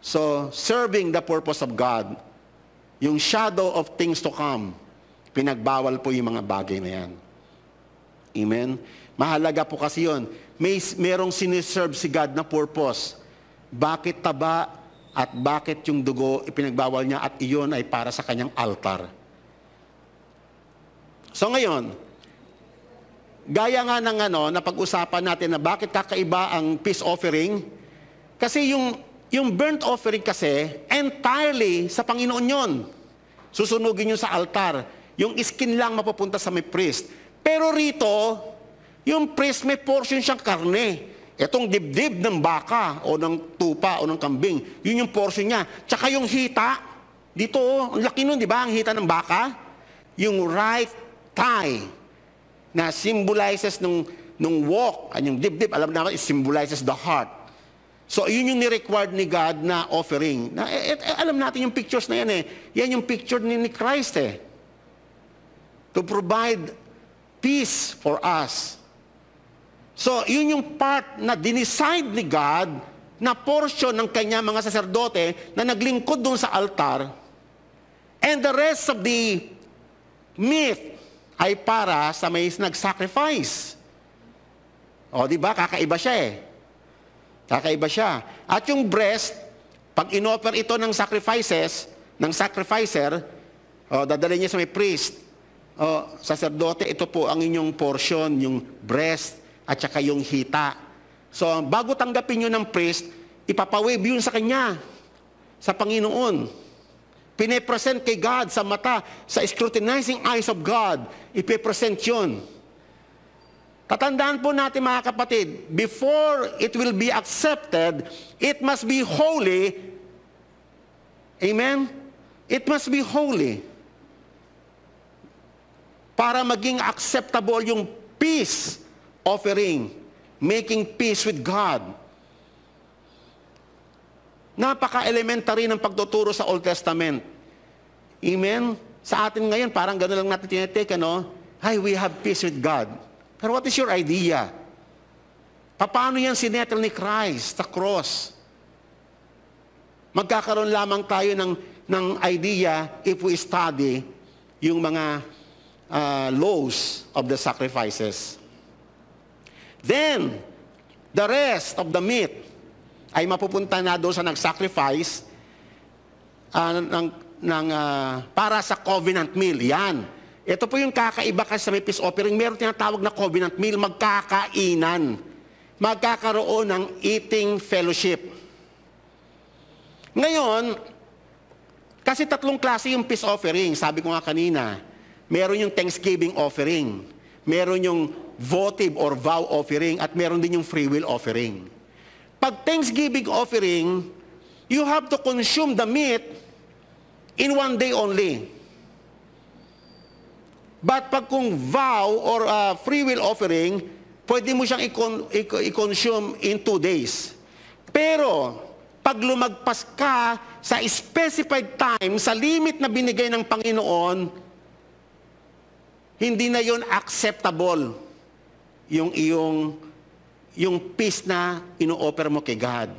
So, serving the purpose of God, yung shadow of things to come, pinagbawal po yung mga bagay na yan. Amen? Mahalaga po kasi yun. Merong siniserve si God na purpose. Bakit taba at bakit yung dugo ipinagbawal niya at iyon ay para sa kanyang altar. So ngayon, gaya nga ng na pag-usapan natin na bakit kakaiba ang peace offering, kasi yung burnt offering kasi, entirely sa Panginoon yun. Susunugin yun sa altar. Yung skin lang mapupunta sa may priest. Pero rito, yung priest may portion siyang karne. Itong dibdib ng baka, o ng tupa, o ng kambing, yun yung portion niya. Tsaka yung hita, dito, ang laki nun, di ba, ang hita ng baka? Yung right thigh, na symbolizes nung walk, yung dibdib, alam naman, it symbolizes the heart. So, yun yung ni-required ni God na offering. Alam natin yung pictures na yan eh. Yan yung picture ni Christ eh. To provide peace for us. So, yun yung part na dinicide ni God na portion ng kanya mga saserdote na naglingkod doon sa altar. And the rest of the meat ay para sa may nag-sacrifice. O, di ba? Kakaiba siya eh. Kakaiba siya. At yung breast, pag inoffer ito ng sacrificer, dadalhin niya sa may priest. Saserdote, ito po ang inyong portion, yung breast, at saka yung hita. So, bago tanggapin yun ng priest, ipapawave yun sa kanya, sa Panginoon. Pinepresent kay God sa mata, sa scrutinizing eyes of God, ipipresent yun. Tatandaan po natin mga kapatid, before it will be accepted, it must be holy. Amen? It must be holy. Para maging acceptable yung peace offering, making peace with God. Napaka-elementary ng pagtuturo sa Old Testament. Amen? Sa atin ngayon, parang gano'n lang natin tinitake, Hi, we have peace with God. Pero what is your idea? Paano yan sinettle ni Christ sa cross? Magkakaroon lamang tayo ng idea if we study yung mga laws of the sacrifices. Then, the rest of the meat ay mapupunta na doon sa nag-sacrifice para sa covenant meal. Yan. Ito po yung kakaiba kasi sa may peace offering. Meron tinatawag na covenant meal, magkakainan. Magkakaroon ng eating fellowship. Ngayon, kasi tatlong klase yung peace offering. Sabi ko nga kanina, meron yung Thanksgiving offering, meron yung votive or vow offering, at meron din yung free will offering. Pag Thanksgiving offering, you have to consume the meat in one day only. But pag kung vow or free will offering, pwede mo siyang i-consume in 2 days. Pero, pag lumagpas ka sa specified time, sa limit na binigay ng Panginoon, hindi na yon acceptable yung peace na ino-offer mo kay God.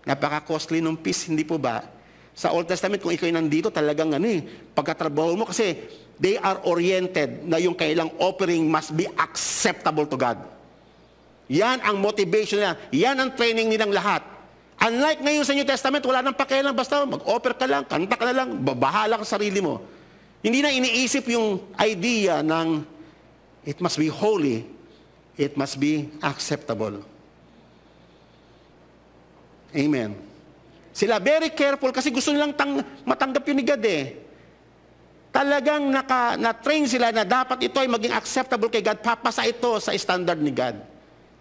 Napaka-costly ng peace, hindi po ba? Sa Old Testament, kung ikaw nandito, talagang pagkatrabaho mo, kasi they are oriented na yung kailang offering must be acceptable to God. Yan ang motivation nila. Yan ang training nilang lahat. Unlike ngayon sa New Testament, wala nang pakialam, basta mag-offer ka lang, kanta ka na lang, bahala ka sa sarili mo. Hindi na iniisip yung idea ng it must be holy, it must be acceptable. Amen. Sila very careful kasi gusto nilang matanggap yun ni God eh. Talagang na-train sila na dapat ito ay maging acceptable kay God, papasa ito sa standard ni God.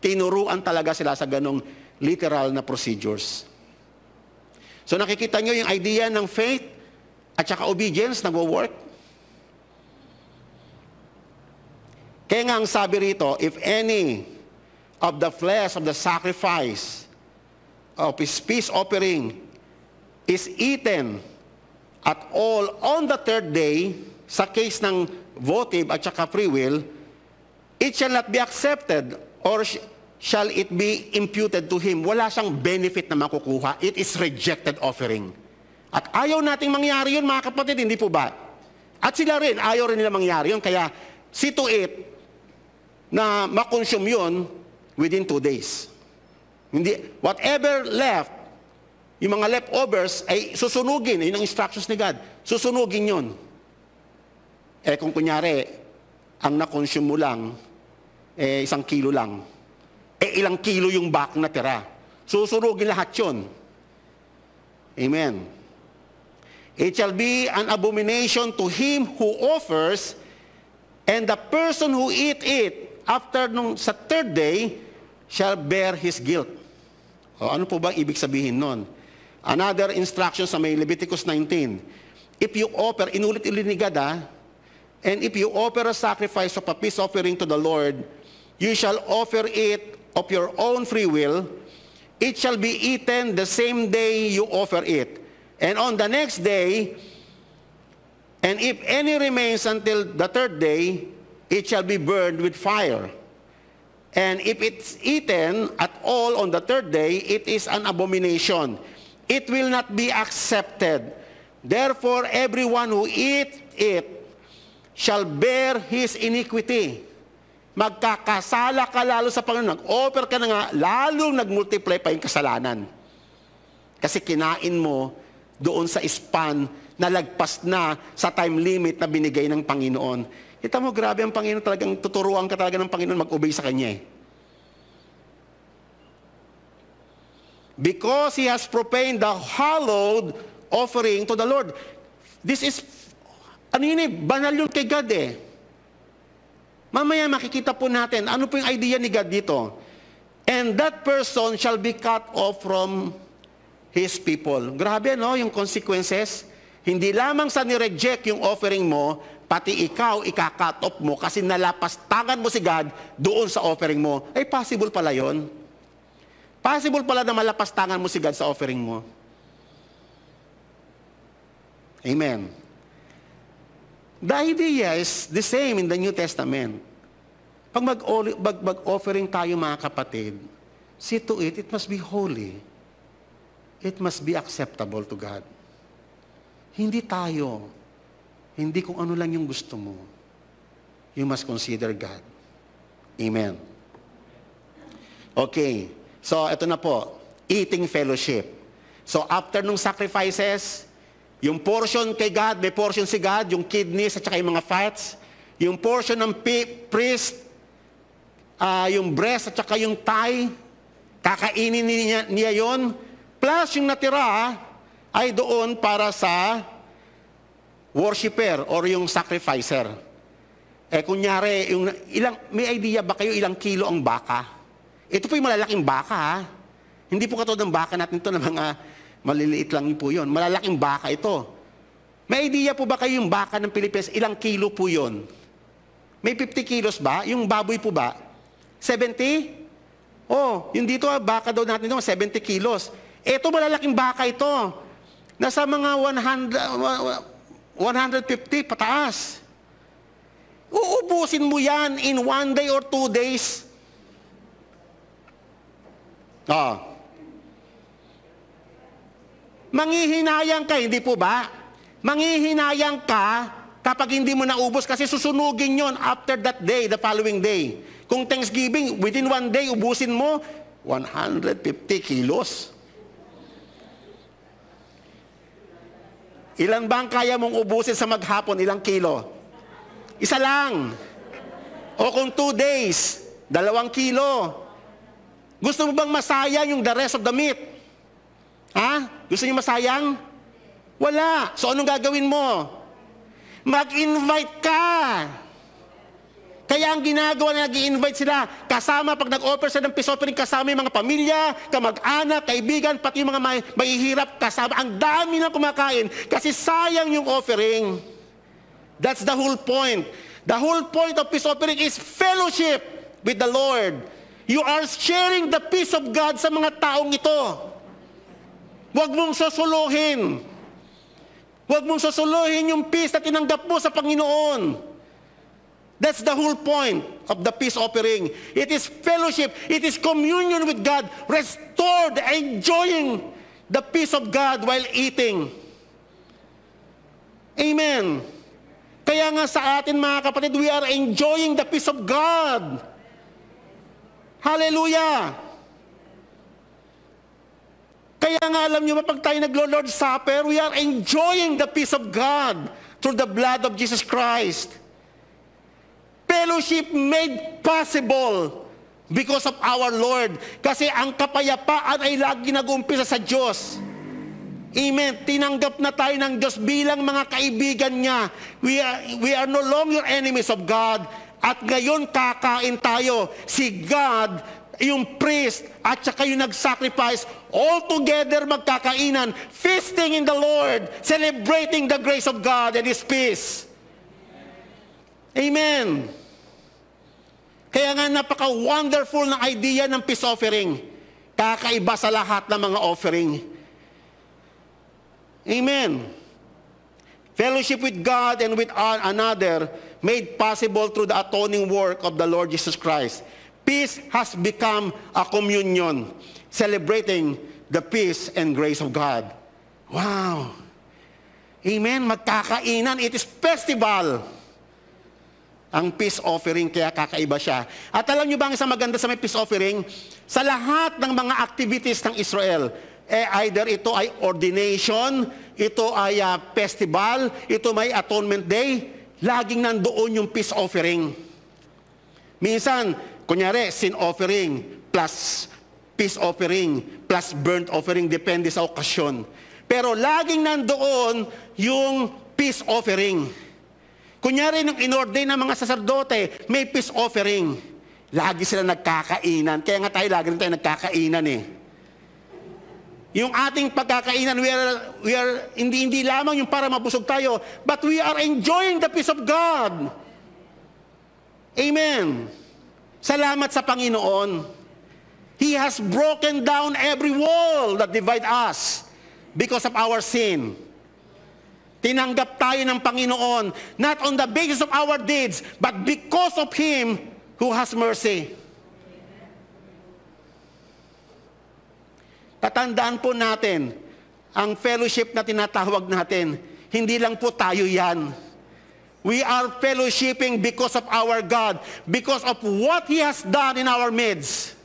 Tinuruan talaga sila sa ganong literal na procedures. So nakikita nyo yung idea ng faith at saka obedience nagwo-work. Kaya nga ang sabi rito, if any of the flesh of the sacrifice of his peace offering is eaten at all on the 3rd day, sa case ng votive at saka free will, it shall not be accepted or shall it be imputed to him. Wala siyang benefit na makukuha. It is rejected offering. At ayaw nating mangyari yun, mga kapatid, hindi po ba? At sila rin, ayaw rin nila mangyari yun. Kaya see to it na makonsume yun within 2 days. Hindi, whatever left, yung mga leftovers ay susunugin. Yun ang instructions ni God. Susunugin yun. Kung kunyari, ang na-consume mo lang, 1 kilo lang. Ilang kilo yung back na tira. Susunugin lahat yun. Amen. It shall be an abomination to him who offers, and the person who eat it after sa 3rd day shall bear his guilt. Ano po ba ibig sabihin nun? Another instruction sa may Leviticus 19. If you offer, inulit-ulit ni God and if you offer a sacrifice of a peace offering to the Lord, you shall offer it of your own free will. It shall be eaten the same day you offer it. And on the next day, and if any remains until the 3rd day, it shall be burned with fire. And if it's eaten at all on the 3rd day, it is an abomination. It will not be accepted. Therefore, everyone who eats it shall bear his iniquity. Magkakasala ka lalo sa Panginoon. Nag-offer ka na nga, lalong nag-multiply pa yung kasalanan. Kasi kinain mo doon sa span na lagpas na sa time limit na binigay ng Panginoon. Kita mo, grabe ang Panginoon, talagang tuturuan ka talaga ng Panginoon mag-obey sa Kanya eh. Because He has profaned the hallowed offering to the Lord. This is, banal yun kay God eh. Mamaya makikita po natin, ano po yung idea ni God dito? And that person shall be cut off from his people. Grabe yung consequences. Hindi lamang sa nireject yung offering mo, pati ikaw, ika-cut off mo kasi nalapastangan mo si God doon sa offering mo. Ay, possible pala yon. Possible pala na malapastangan mo si God sa offering mo. Amen. The idea is the same in the New Testament. Pag mag-offering tayo, mga kapatid, see to it, it must be holy. It must be acceptable to God. Hindi tayo. Hindi kung ano lang yung gusto mo. You must consider God. Amen. Okay. So, ito na po. Eating fellowship. So, after nung sacrifices, yung portion kay God, may portion si God, yung kidneys at saka yung mga fats. Yung portion ng priest, yung breast at saka yung thigh, kakainin niya yon. Plus yung natira ay doon para sa worshiper or yung sacrificer. Kunyari, may idea ba kayo ilang kilo ang baka? Ito po yung malalaking baka, ha? Hindi po katulad ng baka natin ito na mga maliliit lang po yun. Malalaking baka ito. May idea po ba kayo yung baka ng Pilipinas, ilang kilo po yun? May 50 kilos ba? Yung baboy po ba? 70? Yung dito, baka daw natin ito, 70 kilos. Ito, malalaking baka ito. Nasa mga 150 pataas. Uubusin mo yan in 1 day or 2 days. Manghihinayang ka, hindi po ba? Manghihinayang ka kapag hindi mo naubos kasi susunugin yon after that day, the following day. Kung Thanksgiving, within 1 day, ubusin mo 150 kilos. Ilan ba ang kaya mong ubusin sa maghapon? Ilang kilo? Isa lang. O kung 2 days, 2 kilo. Gusto mo bang masayang yung the rest of the meat? Gusto niyo masayang? Wala. So anong gagawin mo? Mag-invite ka. Kaya ang ginagawa na nag-i-invite sila, kasama pag nag-offer sila ng peace offering, kasama yung mga pamilya, kamag-anak, kaibigan, pati yung mga mahihirap, kasama. Ang dami na kumakain kasi sayang yung offering. That's the whole point. The whole point of peace offering is fellowship with the Lord. You are sharing the peace of God sa mga taong ito. Huwag mong susuluhin. Huwag mong susuluhin yung peace na tinanggap mo sa Panginoon. That's the whole point of the peace offering. It is fellowship. It is communion with God. Restored, enjoying the peace of God while eating. Amen. Kaya nga sa atin mga kapatid, we are enjoying the peace of God. Hallelujah! Kaya nga alam nyo ba, pag tayo naglo-Lord's Supper, we are enjoying the peace of God through the blood of Jesus Christ. Fellowship made possible because of our Lord. Kasi ang kapayapaan ay lagi nag-uumpisa sa Diyos. Amen. Tinanggap na tayo ng Diyos bilang mga kaibigan niya. We are no longer enemies of God. At ngayon kakain tayo. Si God, yung priest, at saka yung nag-sacrifice, all together magkakainan, feasting in the Lord, celebrating the grace of God and His peace. Amen. Kaya nga napaka-wonderful na idea ng peace offering. Kakaiba sa lahat ng mga offering. Amen. Fellowship with God and with another made possible through the atoning work of the Lord Jesus Christ. Peace has become a communion, celebrating the peace and grace of God. Wow. Amen. Magkakainan. It is festival. Ang peace offering, kaya kakaiba siya. At alam nyo ba ang isang maganda sa may peace offering? Sa lahat ng mga activities ng Israel, either ito ay ordination, ito ay festival, ito may atonement day, laging nandoon yung peace offering. Minsan, kunyari, sin offering plus peace offering plus burnt offering, depende sa okasyon. Pero laging nandoon yung peace offering. Kunyari, nung inordain ng mga saserdote, may peace offering. Lagi sila nagkakainan. Kaya nga tayo, lagi rin tayo nagkakainan eh. Yung ating pagkakainan, we are hindi lamang yung para mabusog tayo, but we are enjoying the peace of God. Amen. Salamat sa Panginoon. He has broken down every wall that divide us because of our sin. Tinanggap tayo ng Panginoon, not on the basis of our deeds, but because of Him who has mercy. Tatandaan po natin, ang fellowship na tinatawag natin, hindi lang po tayo yan. We are fellowshipping because of our God, because of what He has done in our midst.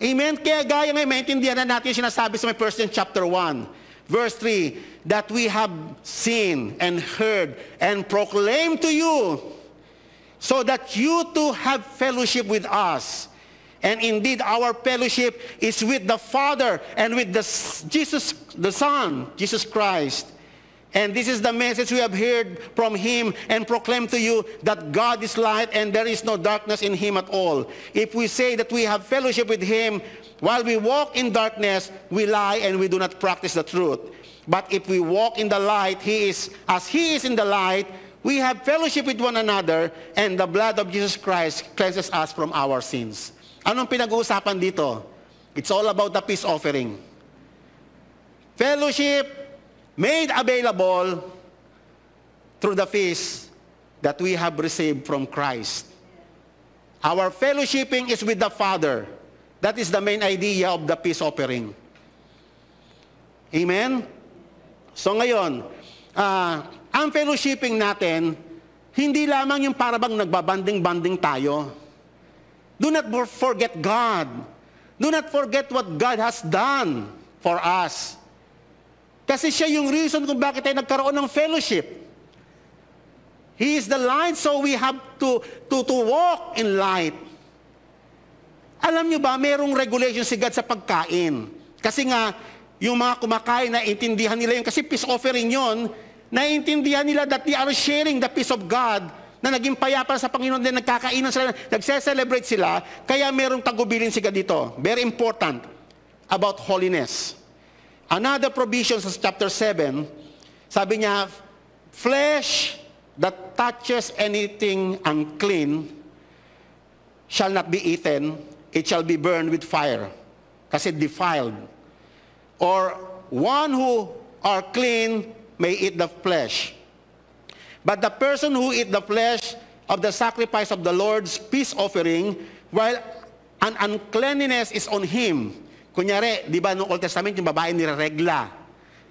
Amen? Kaya gaya ngayon, maintindihan na natin yung sinasabi sa 1 chapter 1, verse 3, that we have seen and heard and proclaimed to you, so that you too have fellowship with us. And indeed, our fellowship is with the Father and with Jesus, the Son, Jesus Christ. And this is the message we have heard from Him and proclaim to you, that God is light and there is no darkness in Him at all. If we say that we have fellowship with Him while we walk in darkness, we lie and we do not practice the truth. But if we walk in the light, as He is in the light, we have fellowship with one another, and the blood of Jesus Christ cleanses us from our sins. Anong pinag-uusapan dito? It's all about the peace offering. Fellowship made available through the feast that we have received from Christ. Our fellowshipping is with the Father. That is the main idea of the peace offering. Amen? So ngayon, ang fellowshipping natin, hindi lamang yung parabang nagbabanding-banding tayo. Do not forget God. Do not forget what God has done for us. Kasi siya yung reason kung bakit tayo nagkaroon ng fellowship. He is the light, so we have to walk in light. Alam nyo ba, mayroong regulation si God sa pagkain. Kasi nga, yung mga kumakain, naiintindihan nila yun. Kasi peace offering yun, naiintindihan nila that they are sharing the peace of God, na naging payapa sa Panginoon, din nagkakainan sila, nagse-celebrate sila, kaya mayroong tagubilin si God dito. Very important about holiness. Another provision sa chapter 7, sabi niya, flesh that touches anything unclean shall not be eaten, it shall be burned with fire, kasi defiled. Or one who are clean may eat the flesh. But the person who eat the flesh of the sacrifice of the Lord's peace offering, while an uncleanliness is on him. Kunyari, di ba noong Old Testament, yung babae nireregla,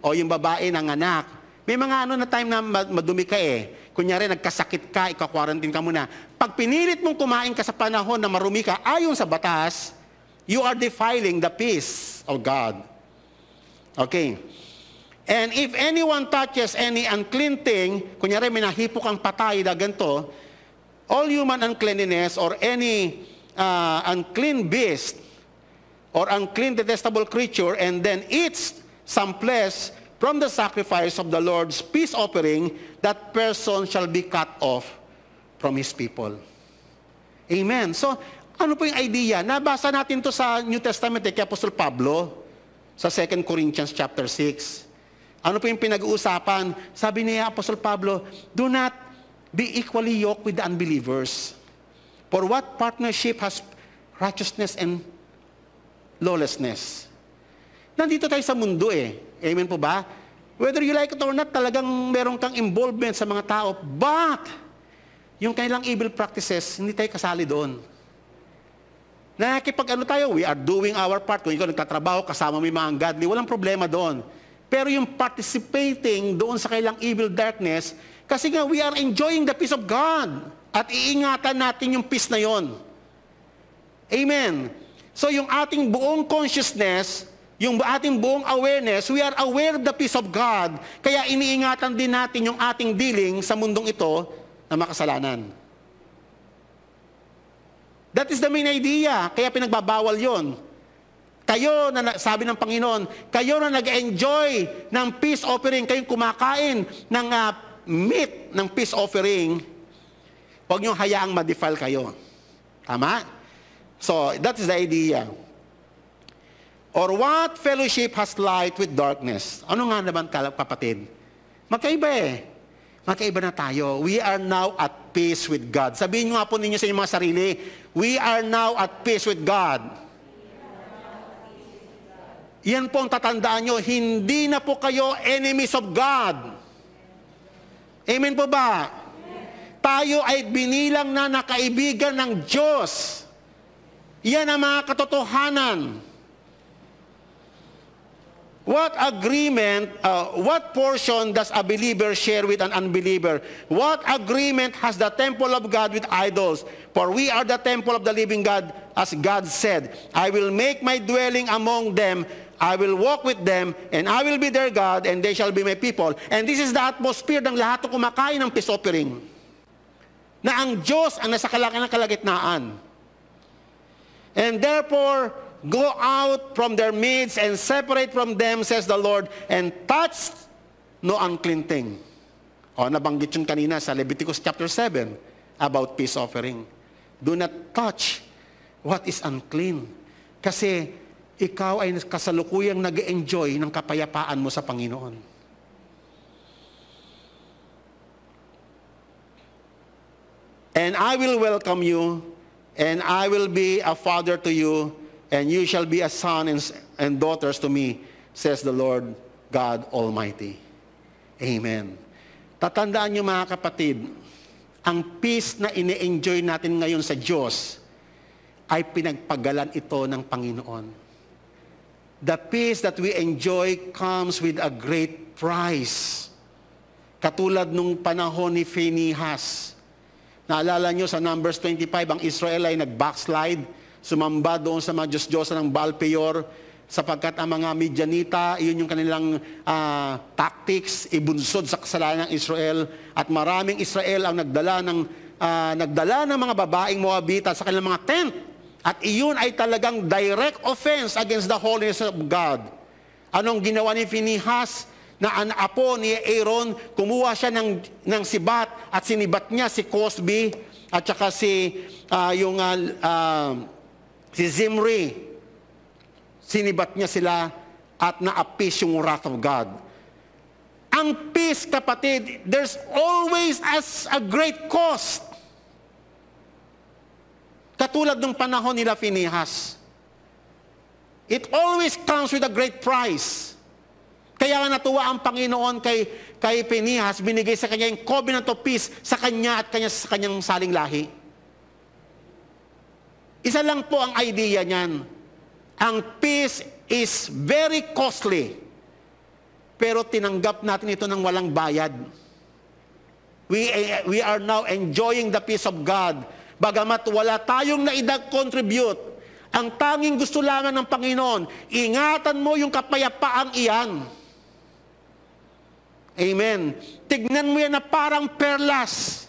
o yung babae ng anak. May mga na time na madumi ka eh. Kunyari, nagkasakit ka, ika-quarantine ka muna. Pag pinilit mong kumain ka sa panahon na marumi ka, ayon sa batas, you are defiling the peace of God. Okay. And if anyone touches any unclean thing, kunyari may nahipo kang patay na ganito, all human uncleanliness or any unclean beast or unclean detestable creature, and then eats some flesh from the sacrifice of the Lord's peace offering, that person shall be cut off from his people. Amen. So, ano po yung idea? Nabasa natin to sa New Testament kay Apostol Pablo sa 2 Corinthians chapter 6. Ano po yung pinag-uusapan? Sabi niya, Apostol Pablo, do not be equally yoked with the unbelievers. For what partnership has righteousness and lawlessness? Nandito tayo sa mundo eh. Amen po ba? Whether you like it or not, talagang meron kang involvement sa mga tao. But, yung kanilang evil practices, hindi tayo kasali doon. Nakikipag tayo, we are doing our part. Kung ikaw nagtatrabaho, kasama mo yung mga ungodly, walang problema doon. Pero yung participating doon sa kailang evil darkness, kasi nga we are enjoying the peace of God. At iingatan natin yung peace na yon. Amen. So yung ating buong consciousness, yung ating buong awareness, we are aware of the peace of God. Kaya iniingatan din natin yung ating dealing sa mundong ito na makasalanan. That is the main idea. Kaya pinagbabawal yon. Kayo na, sabi ng Panginoon, kayo na nag-enjoy ng peace offering, kayong kumakain ng meat ng peace offering, huwag niyong hayaang ma-defile kayo. Tama? So, that is the idea. Or what fellowship has light with darkness? Ano nga naman, kapatid? Magkaiba eh. Magkaiba na tayo. We are now at peace with God. Sabihin nga po ninyo sa inyong mga sarili, we are now at peace with God. Yan po ang tatandaan nyo, hindi na po kayo enemies of God. Amen po ba? Amen. Tayo ay binilang na kaibigan ng Diyos. Yan ang mga katotohanan. What agreement, what portion does a believer share with an unbeliever? What agreement has the temple of God with idols? For we are the temple of the living God, as God said, I will make my dwelling among them, I will walk with them, and I will be their God, and they shall be my people. And this is the atmosphere ng lahat ng kumakain ng peace offering. Na ang Diyos ang nasa kalagitnaan. And therefore, go out from their midst and separate from them, says the Lord, and touch no unclean thing. O, nabanggit yun kanina sa Leviticus chapter 7 about peace offering. Do not touch what is unclean. Kasi ikaw ay kasalukuyang nag-enjoy ng kapayapaan mo sa Panginoon. And I will welcome you, and I will be a father to you, and you shall be a son and daughters to me, says the Lord God Almighty. Amen. Tatandaan niyo mga kapatid, ang peace na ine-enjoy natin ngayon sa Diyos ay pinagpagalan ito ng Panginoon. The peace that we enjoy comes with a great price. Katulad nung panahon ni Phinehas. Naalala nyo sa Numbers 25, ang Israel ay nag-backslide, sumamba doon sa mga Diyos-Diyosan ng Baal-Peor, sapagkat ang mga Midianita, iyon yung kanilang tactics, ibunsod sa kasalanan ng Israel, at maraming Israel ang nagdala ng mga babaeng Moabita sa kanilang mga tent. At iyon ay talagang direct offense against the holiness of God. Anong ginawa ni Phinehas? Na ang apo ni Aaron, kumuha siya ng sibat at sinibat niya si Cosby at saka si Zimri. Sinibat niya sila at na-appease yung wrath of God. Ang peace, kapatid, there's always a great cost. Katulad ng panahon nila Phinehas. It always comes with a great price. Kaya nga natuwa ang Panginoon kay Phinehas, binigay sa kanya yung covenant of peace sa kanya at sa kanyang saling lahi. Isa lang po ang idea niyan. Ang peace is very costly, pero tinanggap natin ito ng walang bayad. We are now enjoying the peace of God. Bagamat wala tayong naida-contribute, ang tanging gusto lamang ng Panginoon, ingatan mo yung kapayapaang iyan. Amen. Tignan mo yan na parang perlas.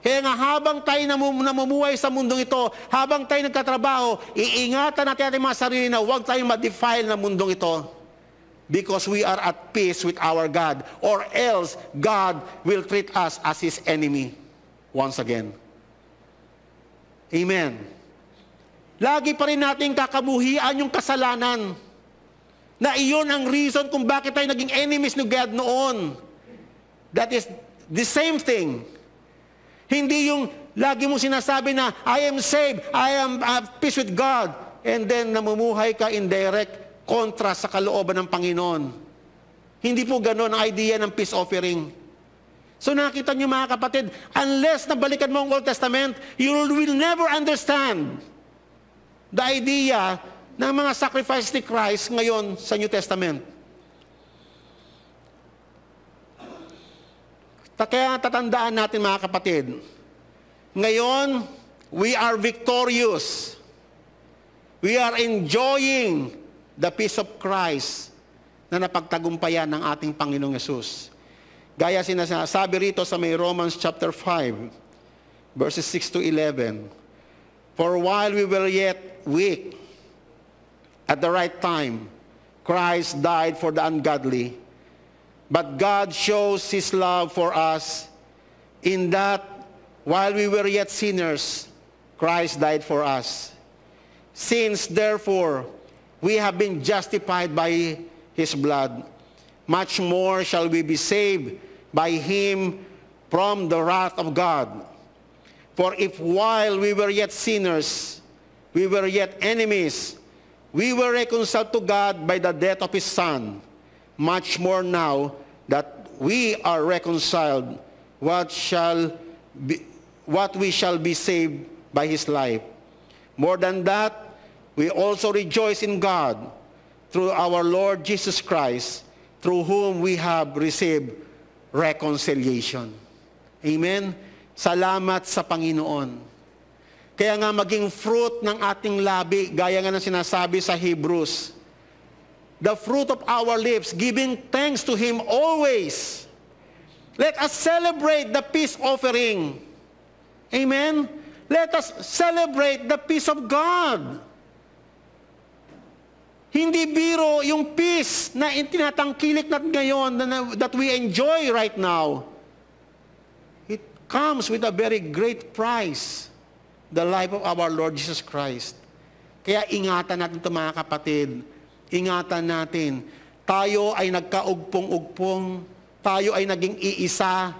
Kaya nga habang tayo namumuhay sa mundong ito, habang tayo nagkatrabaho, iingatan natin ating mga sarili na huwag tayong ma-defile na mundong ito. Because we are at peace with our God. Or else, God will treat us as His enemy. Once again. Amen. Lagi pa rin natin kakabuhian yung kasalanan. Na iyon ang reason kung bakit tayo naging enemies ni God noon. That is the same thing. Hindi yung lagi mo sinasabi na, I am saved, I am at peace with God, and then namumuhay ka in direct contrast sa kalooban ng Panginoon. Hindi po gano'n ang idea ng peace offering. So nakita niyo mga kapatid, unless nabalikan mo ang Old Testament, you will never understand the idea ng mga sacrifice ni Christ ngayon sa New Testament. Kaya tatandaan natin mga kapatid, ngayon, we are victorious. We are enjoying the peace of Christ na napagtagumpayan ng ating Panginoong Yesus. Gaya sinasabi rito sa may Romans chapter 5, verses 6 to 11. For while we were yet weak, at the right time, Christ died for the ungodly. But God shows His love for us in that while we were yet sinners, Christ died for us. Since therefore we have been justified by His blood, much more shall we be saved by Him from the wrath of God. For if while we were yet sinners, we were yet enemies, we were reconciled to God by the death of His Son. Much more now that we are reconciled, what we shall be saved by His life. More than that, we also rejoice in God through our Lord Jesus Christ, through whom we have received reconciliation. Amen? Salamat sa Panginoon. Kaya nga maging fruit ng ating labi, gaya nga ng sinasabi sa Hebrews, the fruit of our lips, giving thanks to Him always. Let us celebrate the peace offering. Amen? Let us celebrate the peace of God. Hindi biro yung peace na tinatangkilik natin ngayon that we enjoy right now. It comes with a very great price, the life of our Lord Jesus Christ. Kaya ingatan natin ito mga kapatid. Ingatan natin. Tayo ay nagkaugpong-ugpong. Tayo ay naging iisa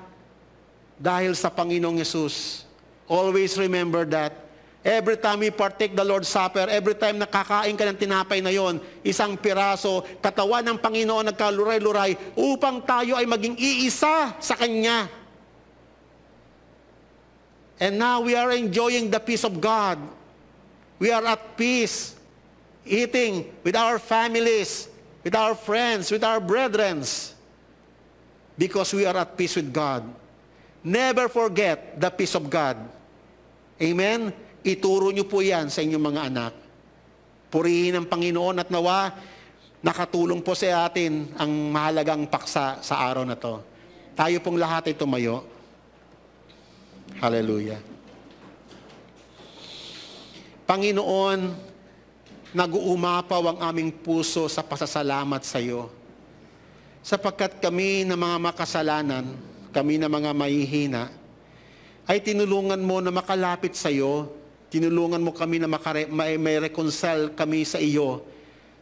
dahil sa Panginoong Yesus. Always remember that. Every time we partake the Lord's Supper, every time nakakain ka ng tinapay na yon, isang piraso, katawan ng Panginoon nagkaluray-luray upang tayo ay maging iisa sa Kanya. And now we are enjoying the peace of God. We are at peace, eating with our families, with our friends, with our brethren, because we are at peace with God. Never forget the peace of God. Amen? Ituro niyo po yan sa inyong mga anak. Purihin ang Panginoon at nawa, nakatulong po sa atin ang mahalagang paksa sa araw na to. Tayo pong lahat ay tumayo. Hallelujah. Panginoon, nag-uumapaw ang aming puso sa pasasalamat sa iyo. Sapagkat kami na mga makasalanan, kami na mga mahihina, ay tinulungan mo na makalapit sa iyo. Tinulungan mo kami na may reconcile kami sa iyo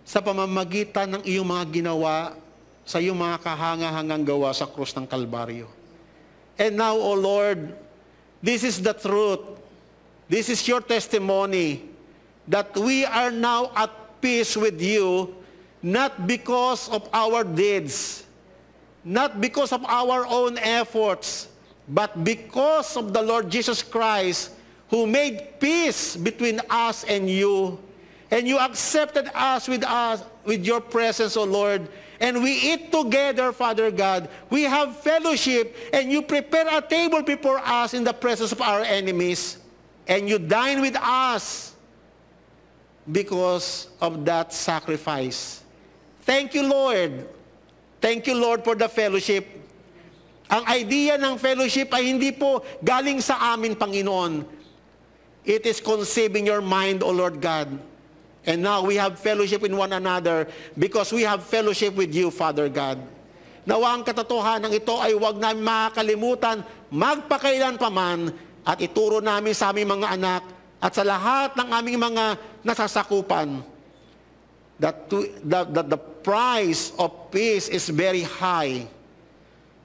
sa pamamagitan ng iyong mga ginawa, sa iyong mga kahanga-hangang gawa sa krus ng Kalbaryo. And now, O Lord, this is the truth. This is your testimony that we are now at peace with you, not because of our deeds, not because of our own efforts, but because of the Lord Jesus Christ, who made peace between us and you. And you accepted us with your presence, O Lord. And we eat together, Father God. We have fellowship, and you prepare a table before us in the presence of our enemies. And you dine with us because of that sacrifice. Thank you, Lord. Thank you, Lord, for the fellowship. Ang idea ng fellowship ay hindi po galing sa amin, Panginoon. It is conceived in your mind, O Lord God. And now we have fellowship in one another because we have fellowship with you, Father God. Nawa ang katotohanan ito ay huwag namin makakalimutan, magpakailan pa man, at ituro namin sa aming mga anak at sa lahat ng aming mga nasasakupan that the price of peace is very high.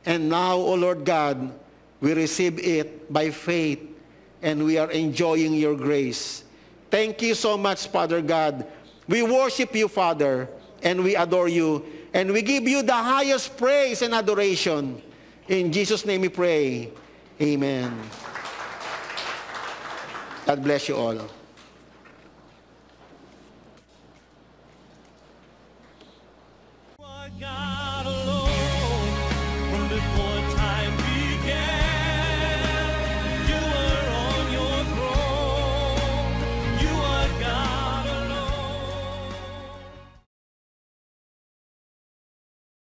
And now, O Lord God, we receive it by faith. And we are enjoying your grace. Thank you so much, Father God. We worship you, Father, and we adore you. And we give you the highest praise and adoration. In Jesus' name we pray. Amen. God bless you all.